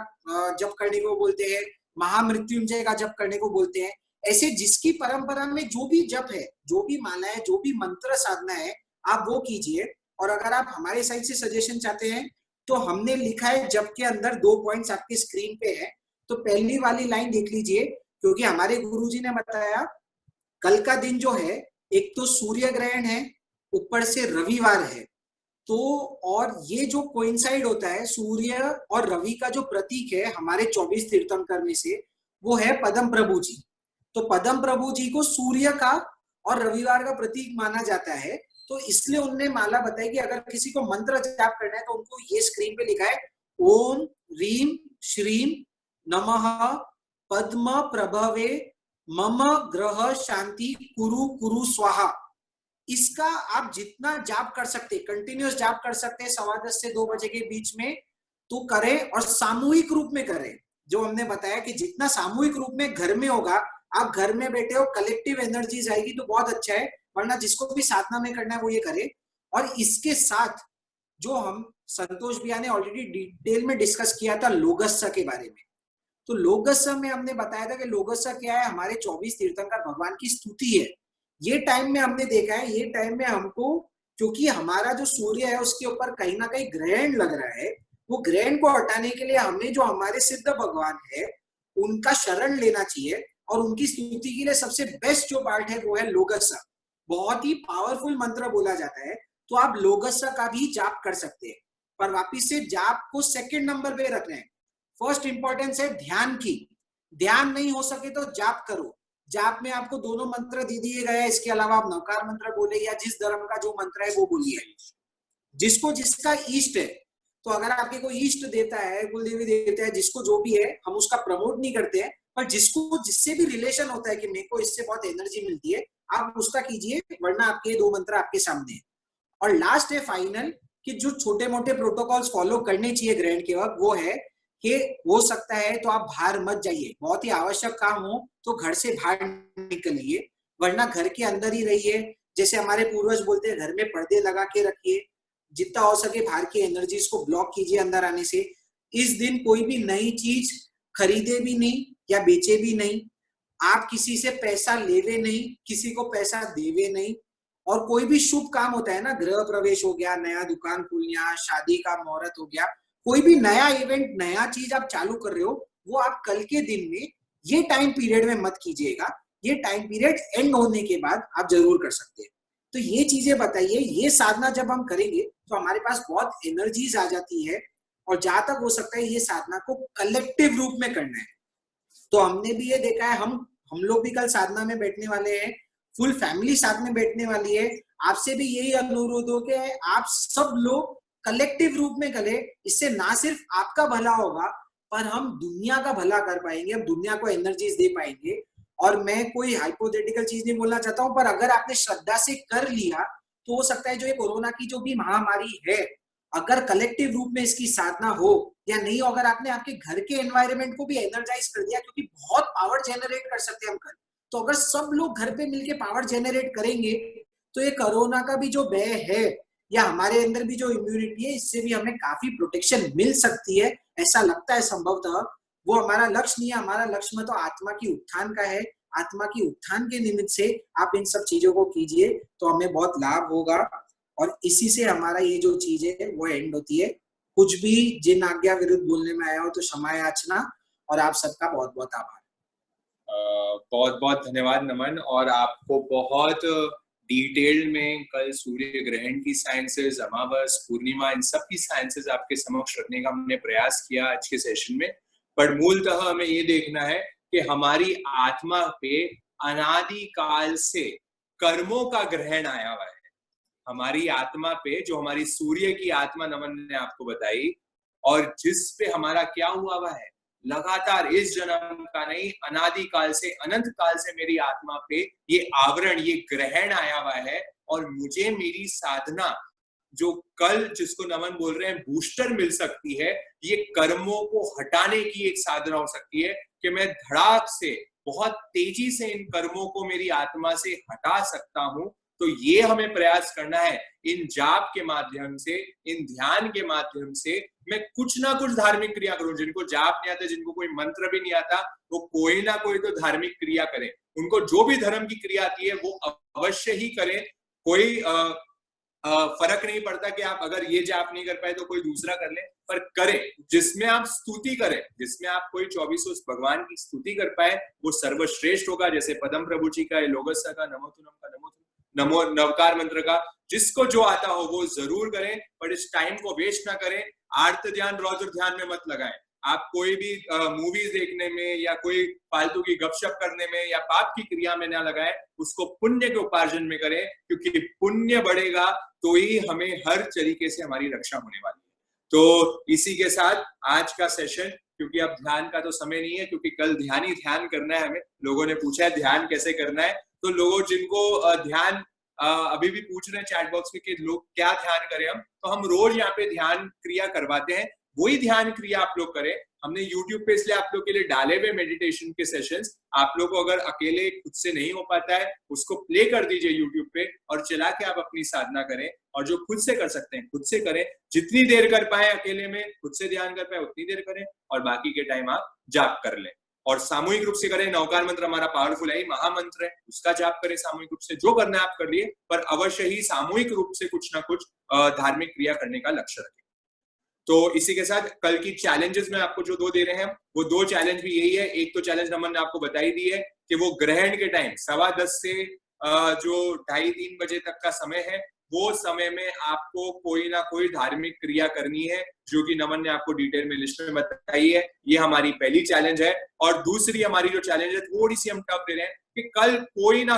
जप करने को बोलते हैं, महामृत्युंजय का जप करने को बोलते हैं। ऐसे जिसकी परंपरा में जो भी जप है, जो भी माला है, जो भी मंत्र साधना है, आप वो कीजिए। और अगर आप हमारे साइड से सजेशन चाहते हैं तो हमने लिखा है जप के अंदर 2 पॉइंट्स आपकी स्क्रीन पे है, तो पहली वाली लाइन देख लीजिए। क्योंकि हमारे गुरुजी ने बताया कल का दिन जो है, एक तो सूर्य ग्रहण है, ऊपर से रविवार है, तो और ये जो कोइंसाइड होता है सूर्य और रवि का जो प्रतीक है हमारे 24 तीर्थंकर में से, वो है पद्म प्रभु जी। तो पद्म प्रभु जी को सूर्य का और रविवार का प्रतीक माना जाता है। तो इसलिए उन्होंने माला बताई कि अगर किसी को मंत्र जाप करना है तो उनको ये स्क्रीन पे लिखा है, ओम रीम श्रीम नमः पद्म प्रभवे मम ग्रह शांति कुरु कुरु स्वाहा। इसका आप जितना जाप कर सकते, कंटिन्यूस जाप कर सकते हैं 10:15 से 2 बजे के बीच में, तो करें। और सामूहिक रूप में करें। जो हमने बताया कि जितना सामूहिक रूप में घर में होगा, आप घर में बैठे हो, कलेक्टिव एनर्जीज आएगी तो बहुत अच्छा है, वरना जिसको भी साधना में करना है वो ये करे। और इसके साथ जो हम संतोष भैया ने ऑलरेडी डिटेल में डिस्कस किया था लोगस्सा के बारे में, तो लोगस्सा में हमने बताया था कि लोगस्सा क्या है, हमारे 24 तीर्थंकर भगवान की स्तुति है। ये टाइम में हमने देखा है, ये टाइम में हमको, क्योंकि हमारा जो सूर्य है उसके ऊपर कहीं ना कहीं ग्रहण लग रहा है, वो ग्रहण को हटाने के लिए हमें जो हमारे सिद्ध भगवान है उनका शरण लेना चाहिए। और उनकी स्तुति के लिए सबसे बेस्ट जो पार्ट है वो है लोगस्सा। बहुत ही पावरफुल मंत्र बोला जाता है, तो आप लोगस्सा का भी जाप कर सकते हैं। पर वापिस से जाप को सेकंड नंबर पे रखना है। फर्स्ट इंपॉर्टेंस है ध्यान की। ध्यान नहीं हो सके तो जाप करो। जाप में आपको दोनों मंत्र दे दिए गए हैं, इसके अलावा आप नवकार मंत्र बोले या जिस धर्म का जो मंत्र है वो बोलिए, जिसको जिसका इष्ट है। तो अगर आपके कोई इष्ट देता है, कुलदेवी देता है, जिसको जो भी है, हम उसका प्रमोट नहीं करते हैं, पर जिसको जिससे भी रिलेशन होता है कि मेरे को इससे बहुत एनर्जी मिलती है, आप उसका कीजिए, वरना आपके 2 मंत्र आपके सामने है। और लास्ट है फाइनल, कि जो छोटे मोटे प्रोटोकॉल्स फॉलो करने चाहिए ग्रहण के वक्त, वो है कि हो सकता है तो आप बाहर मत जाइए, बहुत ही आवश्यक काम हो तो घर से बाहर निकलिए, वरना घर के अंदर ही रहिए। जैसे हमारे पूर्वज बोलते हैं घर में पर्दे लगा के रखिए, जितना हो सके बाहर की एनर्जीज को ब्लॉक कीजिए अंदर आने से। इस दिन कोई भी नई चीज खरीदे भी नहीं या बेचे भी नहीं, आप किसी से पैसा लेवे नहीं, किसी को पैसा देवे नहीं। और कोई भी शुभ काम होता है ना, गृह प्रवेश हो गया, नया दुकान खुलना, शादी का मुहूर्त हो गया, कोई भी नया इवेंट, नया चीज आप चालू कर रहे हो, वो आप कल के दिन में ये टाइम पीरियड में मत कीजिएगा। ये टाइम पीरियड एंड होने के बाद आप जरूर कर सकते हैं। तो ये चीजें बताइए, ये साधना जब हम करेंगे तो हमारे पास बहुत एनर्जीज आ जाती है। और जहां तक हो सकता है ये साधना को कलेक्टिव रूप में करना है। तो हमने भी ये देखा है, हम लोग भी कल साधना में बैठने वाले हैं, फुल फैमिली साथ में बैठने वाली है। आपसे भी यही अनुरोध हो कि आप सब लोग कलेक्टिव रूप में करें। इससे ना सिर्फ आपका भला होगा, पर हम दुनिया का भला कर पाएंगे, हम दुनिया को एनर्जीज दे पाएंगे। और मैं कोई हाइपोथेटिकल चीज नहीं बोलना चाहता हूं, पर अगर आपने श्रद्धा से कर लिया तो हो सकता है जो ये कोरोना की जो भी महामारी है, अगर कलेक्टिव रूप में इसकी साधना हो या नहीं हो, अगर आपने आपके घर के एनवायरनमेंट को भी एनर्जाइज कर दिया, क्योंकि बहुत पावर जेनरेट कर सकते हैं हम घर, तो अगर सब लोग घर पे मिलके पावर जेनरेट करेंगे तो ये कोरोना का भी जो भय है या हमारे अंदर भी जो इम्यूनिटी है, इससे भी हमें काफी प्रोटेक्शन मिल सकती है, ऐसा लगता है संभवतः। वो हमारा लक्ष्य नहीं है, हमारा लक्ष्य में तो आत्मा की उत्थान का है। आत्मा की उत्थान के निमित्त से आप इन सब चीजों को कीजिए तो हमें बहुत लाभ होगा। और इसी से हमारा ये जो चीज है वो एंड होती है। कुछ भी जिन आज्ञा विरुद्ध बोलने में आया हो तो क्षमा याचना, और आप सबका बहुत बहुत आभार। बहुत बहुत धन्यवाद नमन, और आपको बहुत डिटेल में कल सूर्य ग्रहण की साइंसेस, अमावस, पूर्णिमा, इन सब की साइंसेस आपके समक्ष रखने का हमने प्रयास किया आज के सेशन में। पर मूलतः हमें ये देखना है कि हमारी आत्मा पे अनादि काल से कर्मों का ग्रहण आया हुआ है। हमारी आत्मा पे, जो हमारी सूर्य की आत्मा नमन ने आपको बताई, और जिस पे हमारा क्या हुआ हुआ है, लगातार इस जन्म का नहीं, अनादि काल से, अनंत काल से मेरी आत्मा पे ये आवरण, ये ग्रहण आया हुआ है। और मुझे मेरी साधना, जो कल जिसको नमन बोल रहे हैं बूस्टर मिल सकती है, ये कर्मों को हटाने की एक साधना हो सकती है कि मैं धड़ाक से, बहुत तेजी से इन कर्मों को मेरी आत्मा से हटा सकता हूं। तो ये हमें प्रयास करना है, इन जाप के माध्यम से, इन ध्यान के माध्यम से मैं कुछ ना कुछ धार्मिक क्रिया करूं। जिनको जाप नहीं आता, जिनको कोई मंत्र भी नहीं आता, वो कोई ना कोई तो धार्मिक क्रिया करें। उनको जो भी धर्म की क्रिया आती है वो अवश्य ही करें। कोई फर्क नहीं पड़ता कि आप अगर ये जाप नहीं कर पाए तो कोई दूसरा कर ले, पर करें जिसमें आप स्तुति करें, जिसमें आप कोई 24 भगवान की स्तुति कर पाए, वो सर्वश्रेष्ठ होगा। जैसे पदम प्रभु जी का, लोगस्सा का, नमोतुनम का, नमो नवकार मंत्र का, जिसको जो आता हो वो जरूर करें, पर इस टाइम को वेस्ट ना करें। आर्त ध्यान, रौद्र ध्यान में मत लगाएं। आप कोई भी मूवीज देखने में या कोई फालतू की गपशप करने में या पाप की क्रिया में ना लगाएं, उसको पुण्य के उपार्जन में करें, क्योंकि पुण्य बढ़ेगा तो ही हमें हर तरीके से हमारी रक्षा होने वाली है। तो इसी के साथ आज का सेशन, क्योंकि अब ध्यान का तो समय नहीं है, क्योंकि कल ध्यान ही ध्यान करना है हमें। लोगों ने पूछा है ध्यान कैसे करना है, तो लोगों जिनको ध्यान अभी भी पूछ रहे हैं चैट बॉक्स में कि लोग क्या ध्यान करें हम, तो हम रोज यहाँ पे ध्यान क्रिया करवाते हैं। वही ध्यान क्रिया आप लोग करें। हमने YouTube पे इसलिए आप लोग के लिए डाले हुए मेडिटेशन के सेशंस। आप लोग को अगर अकेले खुद से नहीं हो पाता है, उसको प्ले कर दीजिए YouTube पे और चला के आप अपनी साधना करें। और जो खुद से कर सकते हैं खुद से करें, जितनी देर कर पाए अकेले में खुद से ध्यान कर पाए उतनी देर करें, और बाकी के टाइम आप जाप कर लें। और सामूहिक रूप से करें। नवकार मंत्र हमारा पावरफुल है, महामंत्र है, उसका जाप करें सामूहिक रूप से। जो करना है आप कर लिए, पर अवश्य ही सामूहिक रूप से कुछ ना कुछ धार्मिक क्रिया करने का लक्ष्य रखें। तो इसी के साथ कल की चैलेंजेस में आपको जो दो दे रहे हैं, वो दो चैलेंज भी यही है। एक तो चैलेंज नमन ने आपको बताई दी है कि वो ग्रहण के टाइम 10:15 से जो 2:30-3 बजे तक का समय है, वो समय में आपको कोई ना कोई धार्मिक क्रिया करनी है, जो कि नमन ने आपको डिटेल में लिस्ट में बताई है। ये हमारी पहली चैलेंज है। और दूसरी हमारी जो चैलेंज है, थोड़ी सी हम टफ दे रहे हैं कि कल कोई ना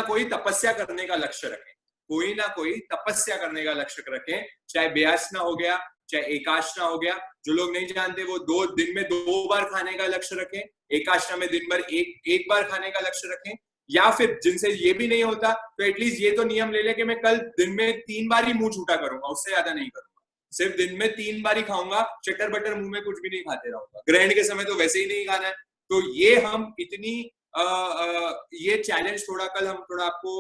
कोई तपस्या करने का लक्ष्य रखें। कोई ना कोई तपस्या करने का लक्ष्य रखें, चाहे बेआसना हो गया, चाहे एकाशना हो गया। जो लोग नहीं जानते वो 2 दिन में 2 बार खाने का लक्ष्य रखें, एकाशना में दिन भर एक बार खाने का लक्ष्य रखें। या फिर जिनसे ये भी नहीं होता तो एटलीस्ट ये तो नियम ले ले कि मैं कल दिन में 3 बार ही मुंह छूटा करूंगा, उससे ज्यादा नहीं करूंगा। सिर्फ दिन में 3 बार ही खाऊंगा, चटर बटर मुंह में कुछ भी नहीं खाते रहूंगा। ग्रहण के समय तो वैसे ही नहीं खाना है। तो ये हम इतनी ये चैलेंज थोड़ा कल हम थोड़ा आपको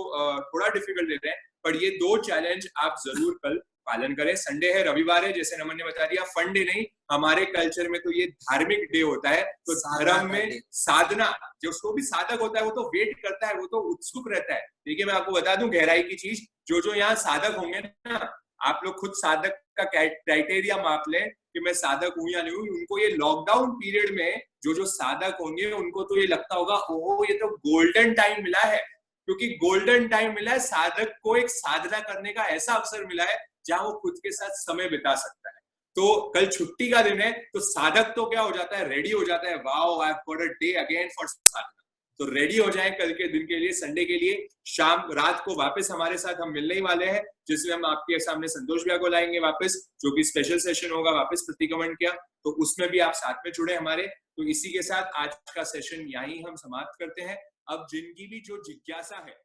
थोड़ा डिफिकल्ट देते हैं, पर ये 2 चैलेंज आप जरूर कल पालन करें। संडे है, रविवार है, जैसे नमन ने बता दिया, फन डे नहीं, हमारे कल्चर में तो ये धार्मिक डे होता है। तो धर्म में साधना, जो भी साधक होता है वो तो वेट करता है, वो तो उत्सुक रहता है। देखिए मैं आपको बता दूं गहराई की चीज, जो यहाँ साधक होंगे ना, आप लोग खुद साधक का क्राइटेरिया माप लें कि मैं साधक हूं या नहीं हूं। उनको ये लॉकडाउन पीरियड में जो साधक होंगे उनको तो ये लगता होगा, ओहो ये तो गोल्डन टाइम मिला है, क्योंकि गोल्डन टाइम मिला है, साधक को एक साधना करने का ऐसा अवसर मिला है जहां वो खुद के साथ समय बिता सकता है। तो कल छुट्टी का दिन है, तो साधक तो क्या हो जाता है, रेडी हो जाता है, wow I have got a day again for sadhana. तो रेडी हो जाए कल के दिन के लिए, संडे के लिए। शाम रात को वापस हमारे साथ हम मिलने ही वाले हैं, जिसमें हम आपके सामने संतोष भैया को लाएंगे वापस, जो कि स्पेशल सेशन होगा वापस प्रतिक्रमण किया, तो उसमें भी आप साथ में जुड़े हमारे। तो इसी के साथ आज का सेशन यहीं हम समाप्त करते हैं। अब जिनकी भी जो जिज्ञासा है